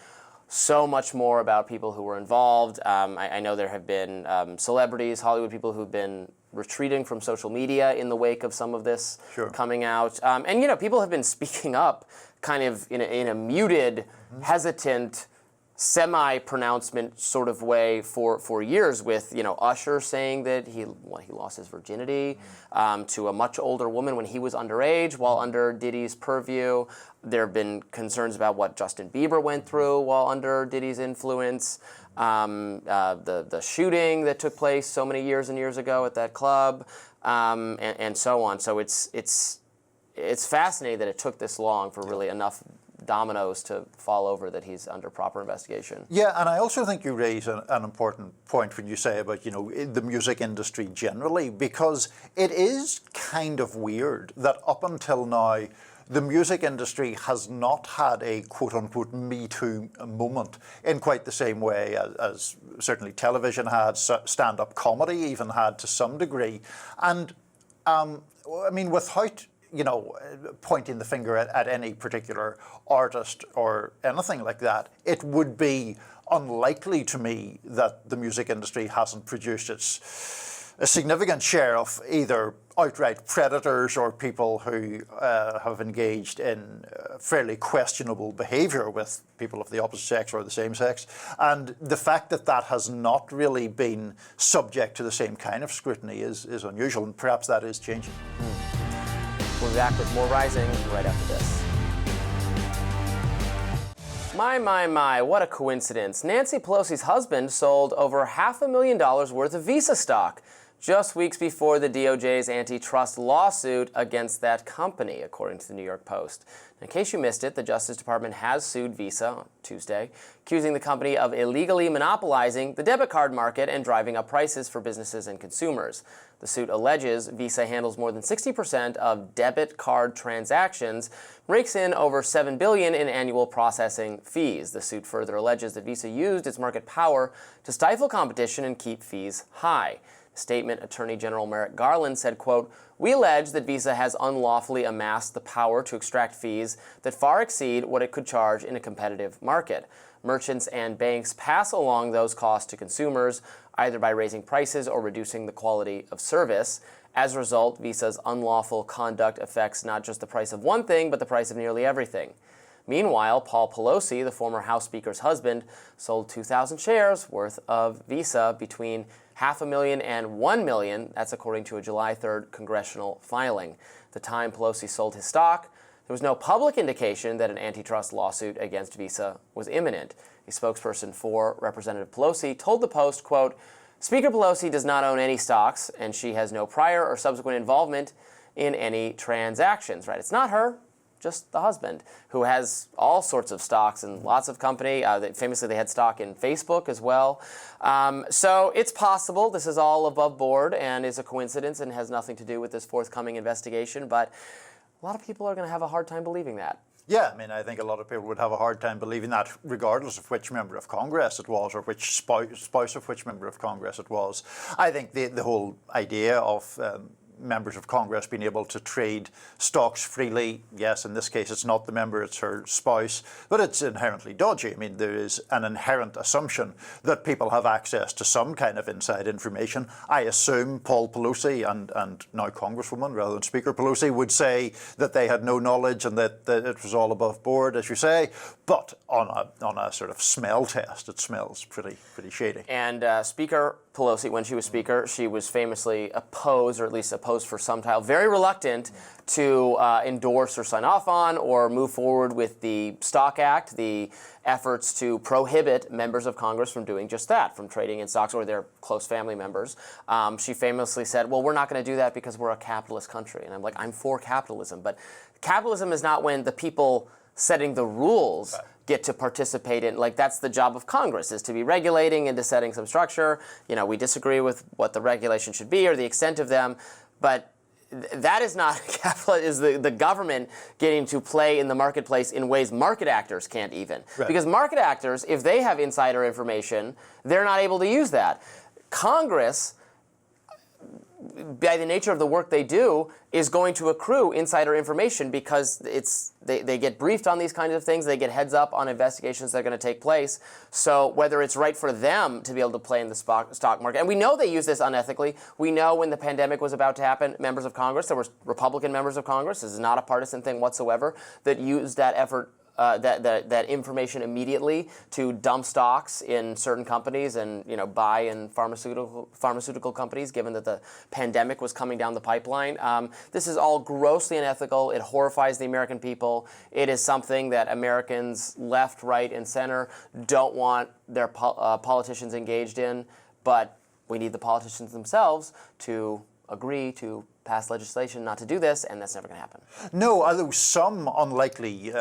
so much more about people who were involved. I know there have been celebrities, Hollywood people who've been retreating from social media in the wake of some of this coming out. And people have been speaking up kind of in a muted, hesitant, semi-pronouncement sort of way for years, with Usher saying that he lost his virginity to a much older woman when he was underage while under Diddy's purview. There have been concerns about what Justin Bieber went through while under Diddy's influence. The shooting that took place so many years and years ago at that club, and so on. So it's fascinating that it took this long for really enough dominoes to fall over that he's under proper investigation. Yeah, and I also think you raise an important point when you say about, the music industry generally, because it is kind of weird that up until now, the music industry has not had a quote-unquote Me Too moment in quite the same way as certainly television had, stand-up comedy even had to some degree. And, without pointing the finger at any particular artist or anything like that, it would be unlikely to me that the music industry hasn't produced a significant share of either outright predators or people who have engaged in fairly questionable behavior with people of the opposite sex or the same sex. And the fact that that has not really been subject to the same kind of scrutiny is unusual, and perhaps that is changing. We'll be back with more Rising right after this. My, what a coincidence. Nancy Pelosi's husband sold over $500,000 worth of Visa stock just weeks before the DOJ's antitrust lawsuit against that company, according to the New York Post. In case you missed it, the Justice Department has sued Visa on Tuesday, accusing the company of illegally monopolizing the debit card market and driving up prices for businesses and consumers. The suit alleges Visa handles more than 60% of debit card transactions, rakes in over $7 billion in annual processing fees. The suit further alleges that Visa used its market power to stifle competition and keep fees high. Statement Attorney General Merrick Garland said, quote, "We allege that Visa has unlawfully amassed the power to extract fees that far exceed what it could charge in a competitive market. Merchants and banks pass along those costs to consumers, either by raising prices or reducing the quality of service. As a result, Visa's unlawful conduct affects not just the price of one thing, but the price of nearly everything." Meanwhile, Paul Pelosi, the former House Speaker's husband, sold 2,000 shares worth of Visa between $500,000 and $1 million. That's according to a July 3rd congressional filing. The time Pelosi sold his stock, there was no public indication that an antitrust lawsuit against Visa was imminent. A spokesperson for Representative Pelosi told the Post, quote, "Speaker Pelosi does not own any stocks, and she has no prior or subsequent involvement in any transactions." Right? It's not her. Just the husband, who has all sorts of stocks in lots of company. Famously, they had stock in Facebook as well. So it's possible this is all above board and is a coincidence and has nothing to do with this forthcoming investigation, but a lot of people are going to have a hard time believing that. Yeah, I think a lot of people would have a hard time believing that, regardless of which member of Congress it was or which spouse of which member of Congress it was. I think the whole idea of members of Congress being able to trade stocks freely. Yes, in this case, it's not the member, it's her spouse, but it's inherently dodgy. There is an inherent assumption that people have access to some kind of inside information. I assume Paul Pelosi and now Congresswoman, rather than Speaker Pelosi, would say that they had no knowledge and that it was all above board, as you say. But on a sort of smell test, it smells pretty shady. And Speaker Pelosi, when she was Speaker, she was famously opposed, or at least opposed for some time, very reluctant to endorse or sign off on or move forward with the Stock Act, the efforts to prohibit members of Congress from doing just that, from trading in stocks or their close family members. She famously said, well, we're not going to do that because we're a capitalist country. And I'm like, I'm for capitalism. But capitalism is not when the people setting the rules get to participate in, that's the job of Congress, is to be regulating and to setting some structure. We disagree with what the regulation should be or the extent of them, but that is not is the government getting to play in the marketplace in ways market actors can't even. Right. Because market actors, if they have insider information, they're not able to use that. Congress, by the nature of the work they do, is going to accrue insider information because they get briefed on these kinds of things. They get heads up on investigations that are going to take place. So whether it's right for them to be able to play in the stock market, and we know they use this unethically. We know when the pandemic was about to happen, members of Congress, there were Republican members of Congress, this is not a partisan thing whatsoever, that used that effort that information immediately to dump stocks in certain companies and buy in pharmaceutical companies, given that the pandemic was coming down the pipeline. This is all grossly unethical. It horrifies the American people. It is something that Americans, left, right, and center, don't want their politicians engaged in, but we need the politicians themselves to agree to pass legislation not to do this, and that's never going to happen. No, although some unlikely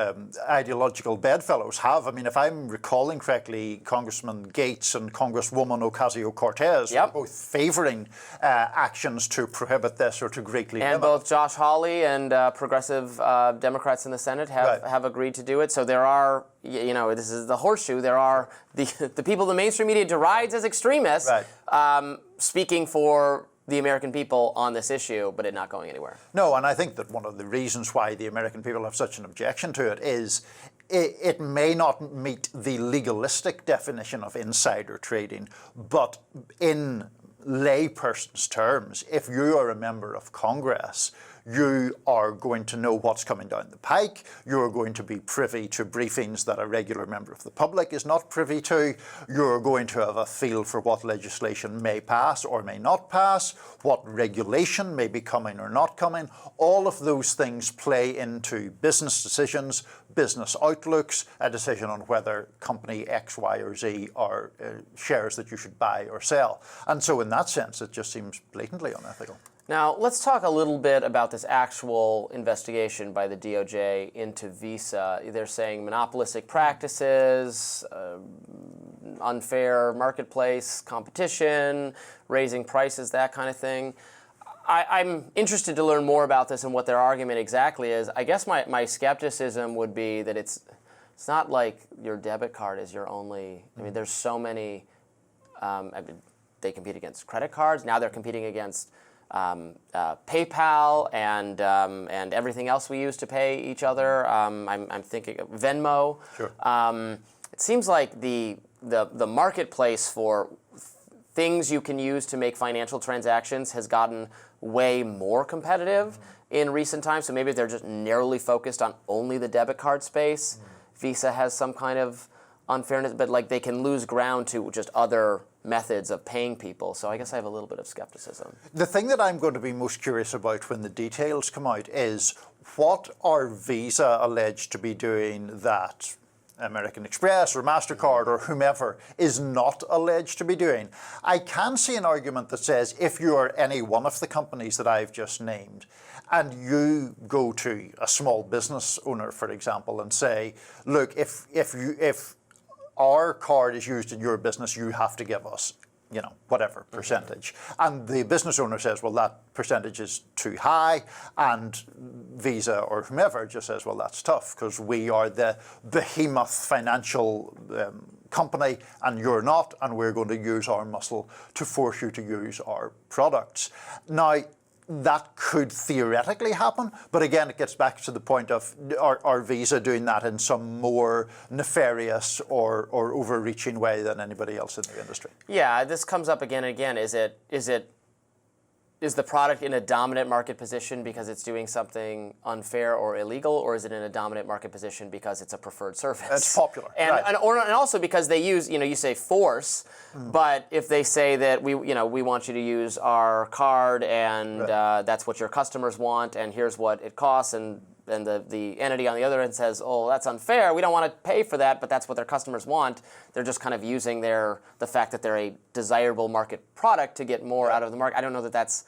ideological bedfellows have. I mean, if I'm recalling correctly, Congressman Gates and Congresswoman Ocasio-Cortez were both favouring actions to prohibit this or to greatly limit. And both Josh Hawley and progressive Democrats in the Senate have agreed to do it. So there are, this is the horseshoe. There are the people the mainstream media derides as extremists speaking for the American people on this issue, but it not going anywhere. No, and I think that one of the reasons why the American people have such an objection to it is it may not meet the legalistic definition of insider trading, but in layperson's terms, if you are a member of Congress, you are going to know what's coming down the pike. You're going to be privy to briefings that a regular member of the public is not privy to. You're going to have a feel for what legislation may pass or may not pass, what regulation may be coming or not coming. All of those things play into business decisions, business outlooks, a decision on whether company X, Y, or Z are shares that you should buy or sell. And so in that sense, it just seems blatantly unethical. Now, let's talk a little bit about this actual investigation by the DOJ into Visa. They're saying monopolistic practices, unfair marketplace competition, raising prices, that kind of thing. I'm interested to learn more about this and what their argument exactly is. I guess my skepticism would be that it's not like your debit card is your only. I mean, there's so many. They compete against credit cards. Now they're competing against PayPal and everything else we use to pay each other. I'm thinking of Venmo. Sure. It seems like the marketplace for things you can use to make financial transactions has gotten way more competitive in recent times. So maybe they're just narrowly focused on only the debit card space. Visa has some kind of unfairness, but like they can lose ground to just other methods of paying people. So I guess I have a little bit of skepticism. The thing that I'm going to be most curious about when the details come out is what are Visa alleged to be doing that American Express or MasterCard or whomever is not alleged to be doing. I can see an argument that says if you are any one of the companies that I've just named and you go to a small business owner, for example, and say, look, if our card is used in your business, you have to give us, whatever percentage. And the business owner says, well, that percentage is too high. And Visa or whomever just says, well, that's tough because we are the behemoth financial company and you're not, and we're going to use our muscle to force you to use our products. Now, that could theoretically happen, but again, it gets back to the point of are Visa doing that in some more nefarious or overreaching way than anybody else in the industry? Yeah, this comes up again and again. Is the product in a dominant market position because it's doing something unfair or illegal, or is it in a dominant market position because it's a preferred service? It's popular, and also because they use, you say force, but if they say that we want you to use our card and that's what your customers want, and here's what it costs, and the entity on the other end says, oh, that's unfair, we don't want to pay for that, but that's what their customers want. They're just kind of using the fact that they're a desirable market product to get more out of the market. I don't know that that's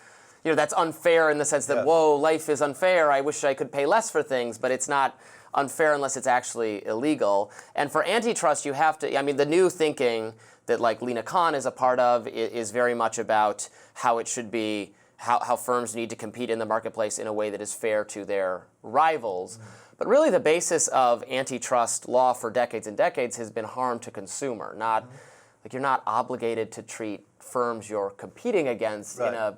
unfair in the sense that, whoa, life is unfair, I wish I could pay less for things, but it's not unfair unless it's actually illegal. And for antitrust, you have to, the new thinking that like Lena Khan is a part of is very much about how it should be, how firms need to compete in the marketplace in a way that is fair to their rivals. But really the basis of antitrust law for decades and decades has been harm to consumer. Not like you're not obligated to treat firms you're competing against in a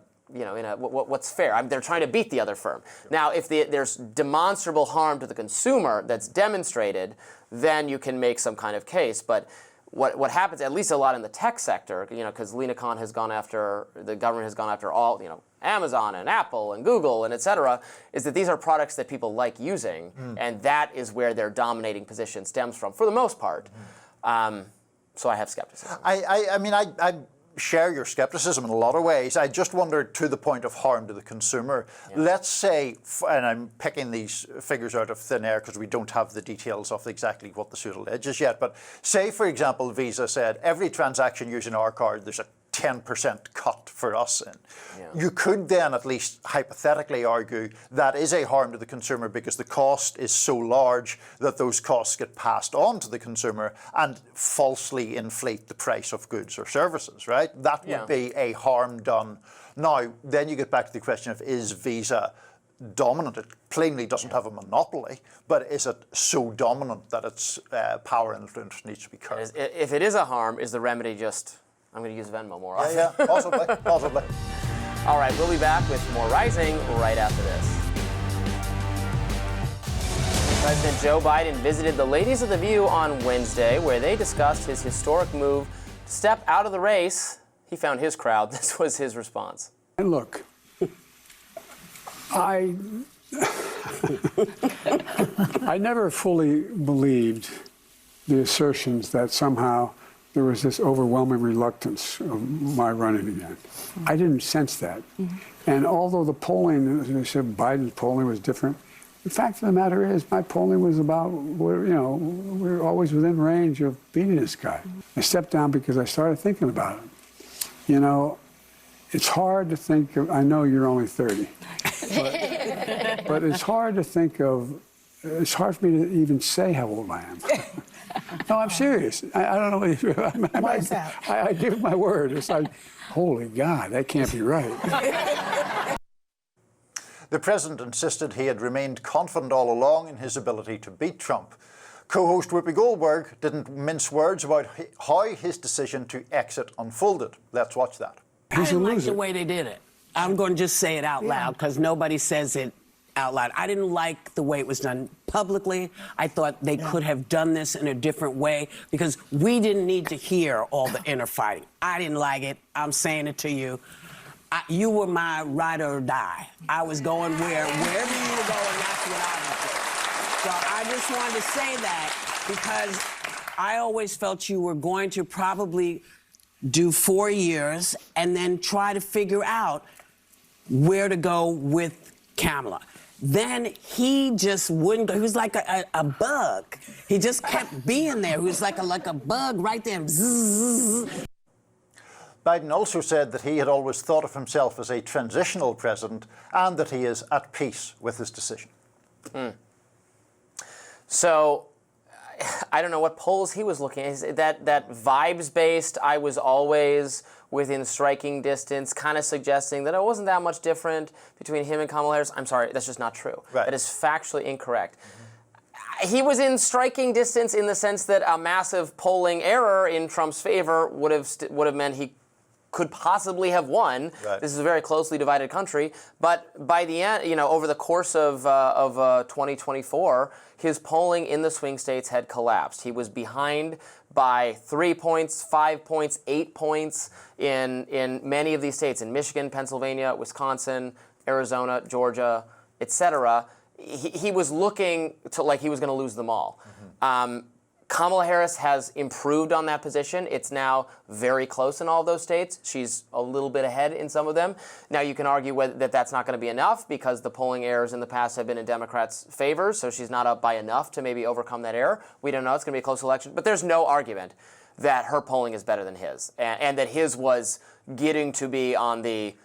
what's fair. They're trying to beat the other firm. Now, if there's demonstrable harm to the consumer that's demonstrated, then you can make some kind of case. But what happens, at least a lot in the tech sector, because the government has gone after all, Amazon and Apple and Google and et cetera, is that these are products that people like using, and that is where their dominating position stems from, for the most part. So I have skepticism. I share your skepticism in a lot of ways. I just wonder, to the point of harm to the consumer. Yeah. Let's say, and I'm picking these figures out of thin air because we don't have the details of exactly what the suit alleges yet, but say, for example, Visa said, every transaction using our card, there's a 10% cut for us. And you could then at least hypothetically argue that is a harm to the consumer because the cost is so large that those costs get passed on to the consumer and falsely inflate the price of goods or services, right? That would be a harm done. Now, then you get back to the question of, is Visa dominant? It plainly doesn't have a monopoly, but is it so dominant that its power and influence needs to be curbed? If it is a harm, is the remedy just, I'm going to use Venmo more often? Yeah, possibly, possibly. All right, we'll be back with more Rising right after this. President Joe Biden visited the ladies of The View on Wednesday, where they discussed his historic move to step out of the race. He found his crowd. This was his response. And look, I never fully believed the assertions that somehow there was this overwhelming reluctance of my running again. I didn't sense that. And although the polling, as I said, Biden's polling was different, the fact of the matter is my polling was about, we're always within range of beating this guy. I stepped down because I started thinking about it. It's hard to think of, I know you're only 30, but it's hard to think of, it's hard for me to even say how old I am. No, I'm serious. I don't know. Why is that? I give my word. It's like, holy God, that can't be right. The president insisted he had remained confident all along in his ability to beat Trump. Co-host Whoopi Goldberg didn't mince words about how his decision to exit unfolded. Let's watch that. I didn't like the way they did it. I'm going to just say it out loud because nobody says it out loud. I didn't like the way it was done publicly. I thought they could have done this in a different way because we didn't need to hear all the inner fighting. I didn't like it. I'm saying it to you. You were my ride or die. I was going wherever you were going, that's what I would do. So I just wanted to say that because I always felt you were going to probably do 4 years and then try to figure out where to go with Kamala. Then he just wouldn't go. He was like a bug. He just kept being there. He was like a bug right there. Zzz. Biden also said that he had always thought of himself as a transitional president and that he is at peace with his decision. So, I don't know what polls he was looking at. That vibes-based, I was always within striking distance, kind of suggesting that it wasn't that much different between him and Kamala Harris. I'm sorry, that's just not true. Right. That is factually incorrect. He was in striking distance in the sense that a massive polling error in Trump's favor would have meant he could possibly have won. Right. This is a very closely divided country. But by the end, over the course of 2024, his polling in the swing states had collapsed. He was behind by 3 points, 5 points, 8 points in many of these states, in Michigan, Pennsylvania, Wisconsin, Arizona, Georgia, etc. He was looking to like he was going to lose them all. Kamala Harris has improved on that position. It's now very close in all those states. She's a little bit ahead in some of them. Now, you can argue that that's not going to be enough because the polling errors in the past have been in Democrats' favor, so she's not up by enough to maybe overcome that error. We don't know. It's going to be a close election. But there's no argument that her polling is better than his, and that his was getting to be on the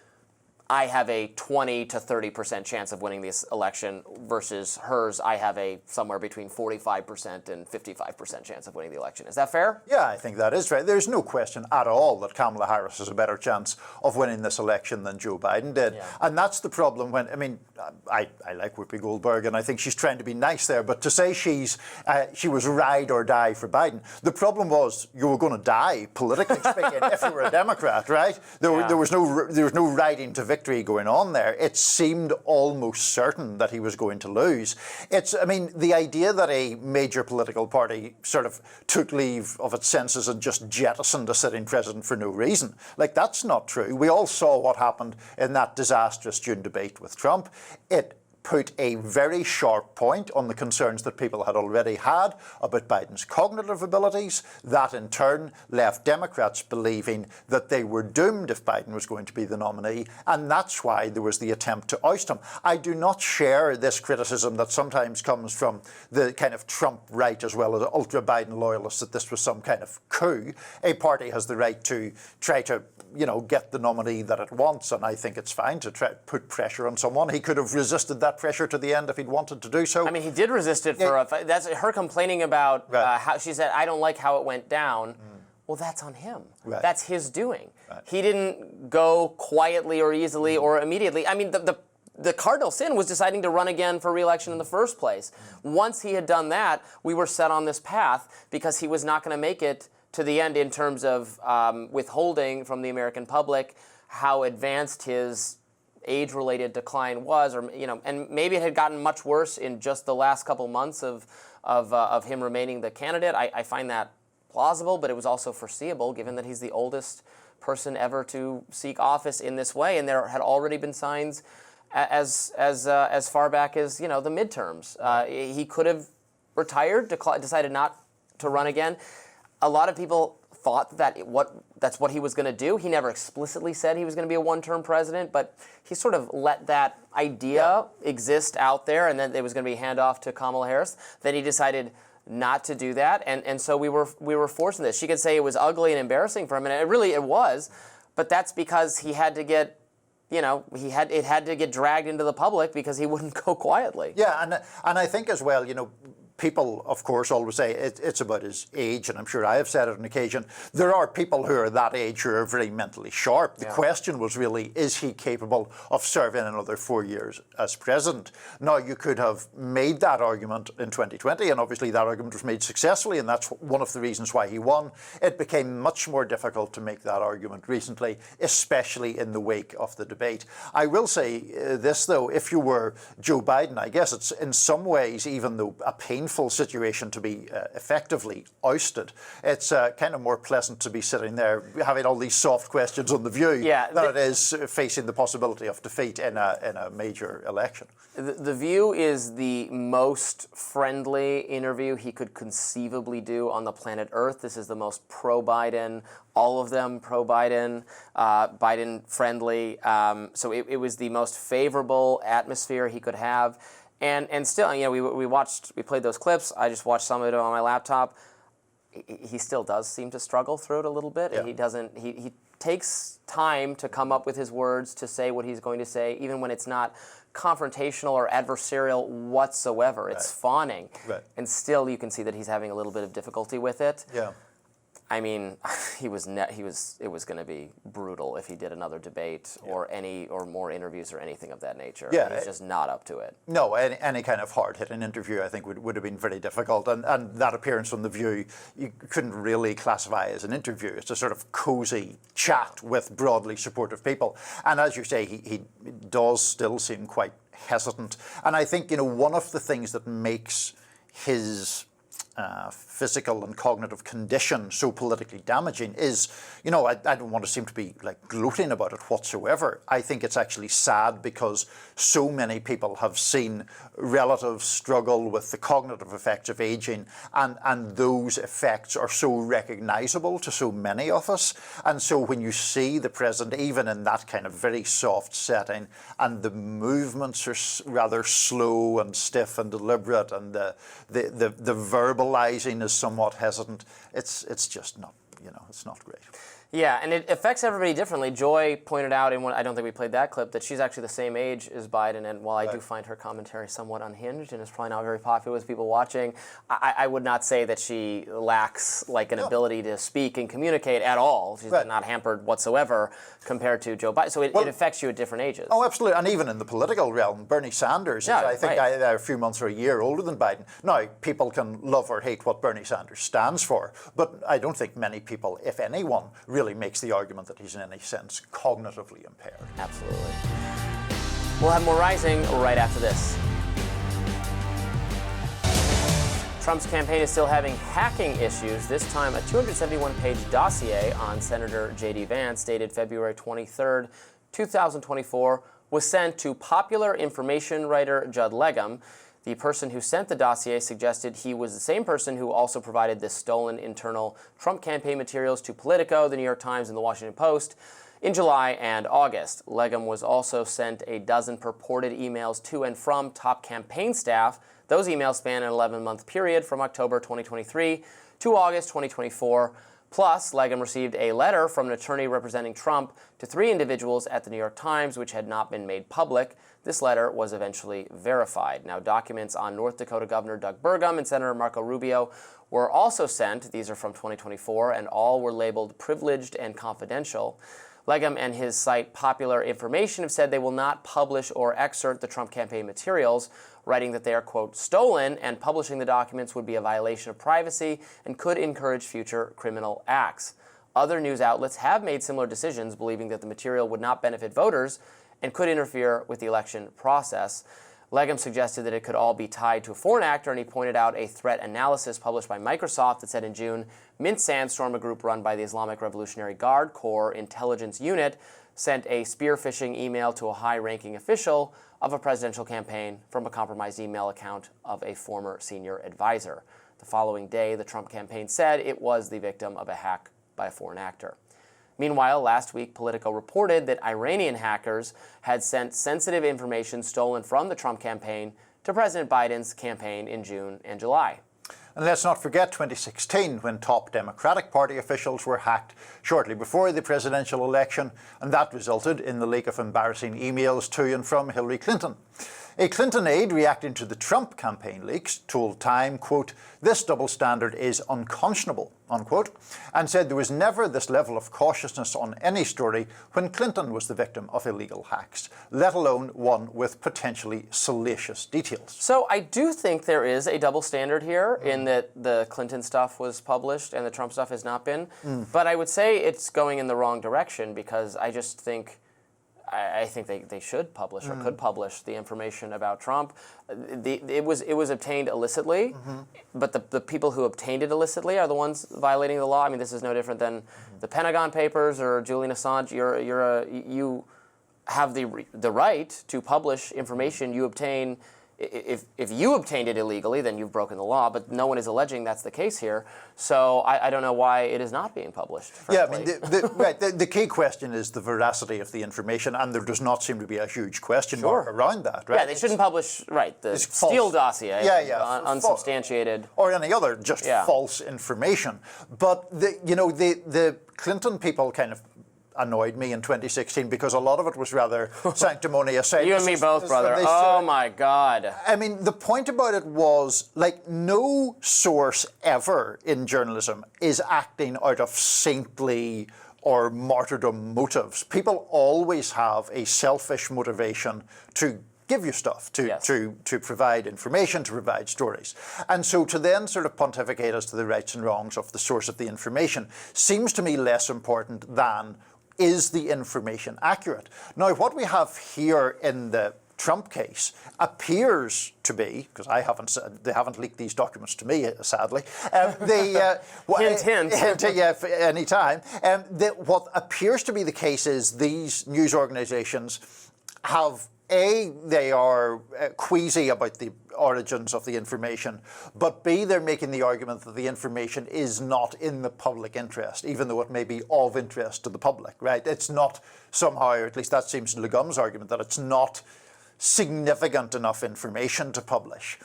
I have a 20 to 30% chance of winning this election versus hers, I have a somewhere between 45% and 55% chance of winning the election. Is that fair? Yeah, I think that is right. There's no question at all that Kamala Harris has a better chance of winning this election than Joe Biden did. Yeah. And that's the problem when, I like Whoopi Goldberg and I think she's trying to be nice there, but to say she was ride or die for Biden, the problem was you were going to die, politically speaking, if you were a Democrat, right? There was no riding to victory victory going on there, it seemed almost certain that he was going to lose. I mean, the idea that a major political party sort of took leave of its senses and just jettisoned a sitting president for no reason, like, that's not true. We all saw what happened in that disastrous June debate with Trump. It put a very sharp point on the concerns that people had already had about Biden's cognitive abilities. That in turn left Democrats believing that they were doomed if Biden was going to be the nominee, and that's why there was the attempt to oust him. I do not share this criticism that sometimes comes from the kind of Trump right as well as ultra-Biden loyalists, that this was some kind of coup. A party has the right to try to, get the nominee that it wants, and I think it's fine to try to put pressure on someone. He could have resisted that pressure to the end if he'd wanted to do so. I mean, he did resist it that's her complaining about how she said, I don't like how it went down. Well, that's on him. Right. That's his doing. Right. He didn't go quietly or easily or immediately. I mean, the cardinal sin was deciding to run again for re-election in the first place. Once he had done that, we were set on this path because he was not going to make it to the end in terms of withholding from the American public how advanced his age-related decline was, or and maybe it had gotten much worse in just the last couple months of him remaining the candidate. I find that plausible, but it was also foreseeable given that he's the oldest person ever to seek office in this way, and there had already been signs as far back as the midterms. He could have retired, decided not to run again. A lot of people thought that's what he was going to do. He never explicitly said he was going to be a one-term president, but he sort of let that idea exist out there, and then it was going to be handoff to Kamala Harris. Then he decided not to do that, and so we were forced in this. She could say it was ugly and embarrassing for him, and it was, but that's because he had to get. It had to get dragged into the public because he wouldn't go quietly. Yeah, and I think as well, people, of course, always say it's about his age, and I'm sure I have said it on occasion. There are people who are that age who are very mentally sharp. The question was really, is he capable of serving another 4 years as president? Now, you could have made that argument in 2020, and obviously that argument was made successfully, and that's one of the reasons why he won. It became much more difficult to make that argument recently, especially in the wake of the debate. I will say this, though, if you were Joe Biden, I guess it's in some ways, even though a painful situation to be effectively ousted, it's kind of more pleasant to be sitting there having all these soft questions on The View than it is facing the possibility of defeat in a major election. The View is the most friendly interview he could conceivably do on the planet Earth. This is the most pro-Biden, all of them pro-Biden, Biden-friendly. So it was the most favorable atmosphere he could have. And still, we played those clips. I just watched some of it on my laptop. He still does seem to struggle through it a little bit, and he takes time to come up with his words, to say what he's going to say, even when it's not confrontational or adversarial whatsoever. It's fawning, and still you can see that he's having a little bit of difficulty with it. Yeah. I mean, it was going to be brutal if he did another debate or more interviews or anything of that nature. Yeah, he's just not up to it. No, any kind of hard-hitting interview I think would have been very difficult, and that appearance on The View you couldn't really classify as an interview. It's a sort of cozy chat with broadly supportive people, and as you say, he does still seem quite hesitant, and I think one of the things that makes his physical and cognitive condition so politically damaging is, I don't want to seem to be like gloating about it whatsoever. I think it's actually sad because so many people have seen relatives struggle with the cognitive effects of aging, and those effects are so recognizable to so many of us. And so when you see the president, even in that kind of very soft setting, and the movements are rather slow and stiff and deliberate, and the verbalizing is somewhat hesitant, it's just not, it's not great. Yeah, and it affects everybody differently. Joy pointed out, I don't think we played that clip, that she's actually the same age as Biden, and while I do find her commentary somewhat unhinged and is probably not very popular with people watching, I would not say that she lacks an ability to speak and communicate at all. She's not hampered whatsoever compared to Joe Biden. So it affects you at different ages. Oh, absolutely. And even in the political realm, Bernie Sanders, I think a few months or a year older than Biden. Now, people can love or hate what Bernie Sanders stands for, but I don't think many people, if anyone, really really makes the argument that he's in any sense cognitively impaired. Absolutely. We'll have more Rising right after this. Trump's campaign is still having hacking issues. This time, a 271-page dossier on Senator J.D. Vance, dated February 23rd, 2024, was sent to popular information writer Judd Legum. The person who sent the dossier suggested he was the same person who also provided the stolen internal Trump campaign materials to Politico, the New York Times, and the Washington Post in July and August. Legum was also sent a dozen purported emails to and from top campaign staff. Those emails span an 11-month period from October 2023 to August 2024. Plus, Legum received a letter from an attorney representing Trump to 3 individuals at the New York Times, which had not been made public. This letter was eventually verified. Now, documents on North Dakota Governor Doug Burgum and Senator Marco Rubio were also sent. These are from 2024, and all were labeled privileged and confidential. Legum and his site Popular Information have said they will not publish or excerpt the Trump campaign materials, writing that they are, quote, stolen, and publishing the documents would be a violation of privacy and could encourage future criminal acts. Other news outlets have made similar decisions, believing that the material would not benefit voters and could interfere with the election process. Legum suggested that it could all be tied to a foreign actor, and he pointed out a threat analysis published by Microsoft that said in June, Mint Sandstorm, a group run by the Islamic Revolutionary Guard Corps Intelligence Unit, sent a spear-phishing email to a high-ranking official of a presidential campaign from a compromised email account of a former senior advisor. The following day, the Trump campaign said it was the victim of a hack by a foreign actor. Meanwhile, last week, Politico reported that Iranian hackers had sent sensitive information stolen from the Trump campaign to President Biden's campaign in June and July. And let's not forget 2016, when top Democratic Party officials were hacked shortly before the presidential election, and that resulted in the leak of embarrassing emails to and from Hillary Clinton. A Clinton aide reacting to the Trump campaign leaks told Time, quote, "This double standard is unconscionable," unquote, and said there was never this level of cautiousness on any story when Clinton was the victim of illegal hacks, let alone one with potentially salacious details. So I do think there is a double standard here in that the Clinton stuff was published and the Trump stuff has not been. But I would say it's going in the wrong direction, because I just think I think they should publish or could publish the information about Trump. It was obtained illicitly, but the people who obtained it illicitly are the ones violating the law. I mean, this is no different than the Pentagon Papers or Julian Assange. You have the right to publish information you obtain. If you obtained it illegally, then you've broken the law, but no one is alleging that's the case here. So I don't know why it is not being published, frankly. Yeah, I mean, the key question is the veracity of the information, and there does not seem to be a huge question mark around that, right? Yeah, they shouldn't publish, the Steele dossier, unsubstantiated. Or any other just false information. But, the Clinton people kind of annoyed me in 2016 because a lot of it was rather sanctimonious. You and me both, brother. Oh my God. I mean, the point about it was, no source ever in journalism is acting out of saintly or martyrdom motives. People always have a selfish motivation to give you stuff, to provide information, to provide stories. And so to then sort of pontificate as to the rights and wrongs of the source of the information seems to me less important than is the information accurate? Now, what we have here in the Trump case appears to be, because they haven't leaked these documents to me, sadly. Hint. Any time. What appears to be the case is these news organizations have, they are queasy about the origins of the information, but B, they're making the argument that the information is not in the public interest, even though it may be of interest to the public, right? It's not somehow, or at least that seems Legum's argument, that it's not significant enough information to publish.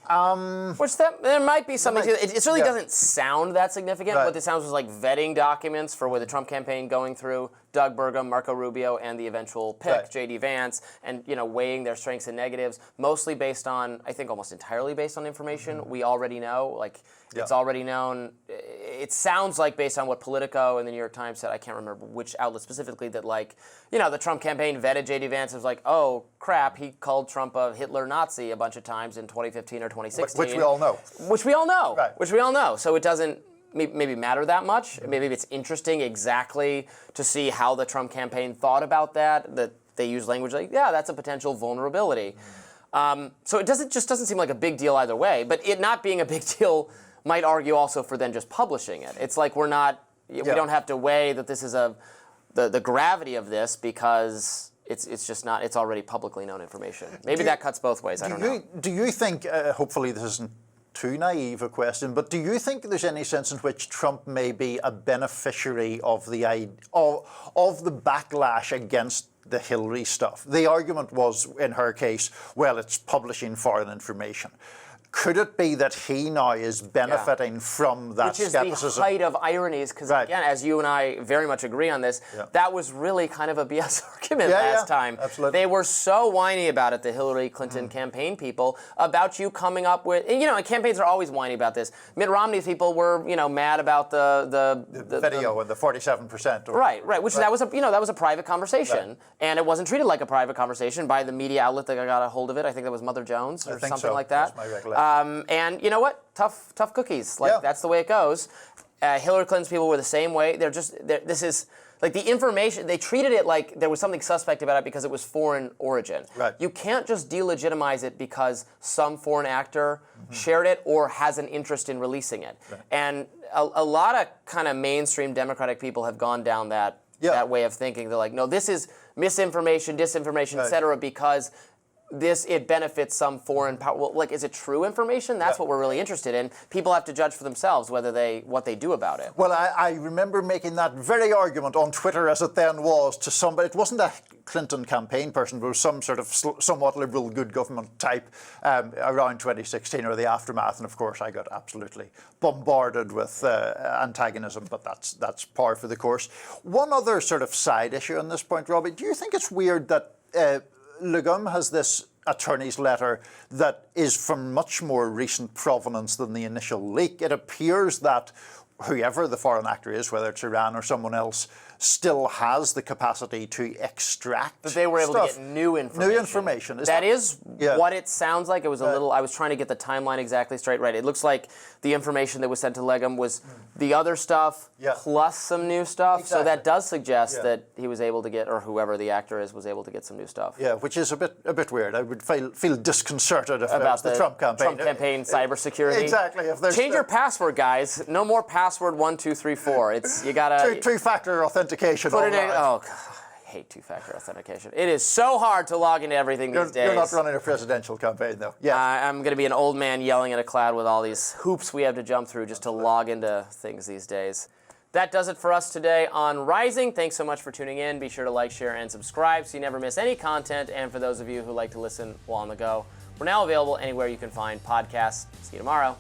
There might be something to it. It certainly doesn't sound that significant. What it sounds was like vetting documents for the Trump campaign going through Doug Burgum, Marco Rubio, and the eventual pick, J.D. Vance, and weighing their strengths and negatives, mostly based on, I think almost entirely based on information we already know. It's already known. It sounds like, based on what Politico and the New York Times said, I can't remember which outlet specifically, that the Trump campaign vetted J.D. Vance. It was like, oh crap, he called Trump a Hitler Nazi a bunch of times in 2015 or 2016. Which we all know. Which we all know. So it doesn't maybe matter that much. Maybe it's interesting exactly to see how the Trump campaign thought about that they use language like, yeah, that's a potential vulnerability. So it just doesn't seem like a big deal either way. But it not being a big deal might argue also for then just publishing it. It's like we don't have to weigh that this is the gravity of this because it's just not, it's already publicly known information. Maybe that cuts both ways, I don't know. Do you think, hopefully this isn't too naive a question, but do you think there's any sense in which Trump may be a beneficiary of the backlash against the Hillary stuff? The argument was, in her case, well, it's publishing foreign information. Could it be that he now is benefiting from that skepticism? Which is the height of ironies, because again, as you and I very much agree on this, that was really kind of a BS argument last time. Absolutely. They were so whiny about it, the Hillary Clinton campaign people, about you coming up with, and campaigns are always whiny about this. Mitt Romney's people were, mad about the video and the 47%. Right, which that was a private conversation, and it wasn't treated like a private conversation by the media outlet that got a hold of it. I think that was Mother Jones or something like that. That's my recollection. And you know what? Tough cookies. That's the way it goes. Hillary Clinton's people were the same way. This is like the information. They treated it like there was something suspect about it because it was foreign origin. Right. You can't just delegitimize it because some foreign actor shared it or has an interest in releasing it. Right. And a lot of kind of mainstream Democratic people have gone down that way of thinking. They're like, no, this is misinformation, disinformation, et cetera, because it benefits some foreign power. Well, is it true information? That's what we're really interested in. People have to judge for themselves what they do about it. Well, I remember making that very argument on Twitter, as it then was, to somebody. It wasn't a Clinton campaign person, but it was some sort of somewhat liberal good government type around 2016 or the aftermath. And of course, I got absolutely bombarded with antagonism, but that's par for the course. One other sort of side issue on this point, Robby, do you think it's weird that Legum has this attorney's letter that is from much more recent provenance than the initial leak? It appears that whoever the foreign actor is, whether it's Iran or someone else, still has the capacity to extract But they were able stuff. to get new information. New information. That is what it sounds like. It was a little, I was trying to get the timeline exactly straight. Right. It looks like the information that was sent to Legum was the other stuff plus some new stuff. Exactly. So that does suggest that he was able to get, or whoever the actor is, was able to get some new stuff. Yeah, which is a bit weird. I would feel disconcerted if about the Trump campaign. Trump campaign cybersecurity. Exactly. If Change your password, guys. No more password 1234. It's you gotta two-factor authentication. Put it in. Oh, God, I hate two-factor authentication. It is so hard to log into everything these days. You're not running a presidential campaign, though. Yeah. I'm going to be an old man yelling at a cloud with all these hoops we have to jump through just to log into things these days. That does it for us today on Rising. Thanks so much for tuning in. Be sure to like, share, and subscribe so you never miss any content. And for those of you who like to listen while on the go, we're now available anywhere you can find podcasts. See you tomorrow.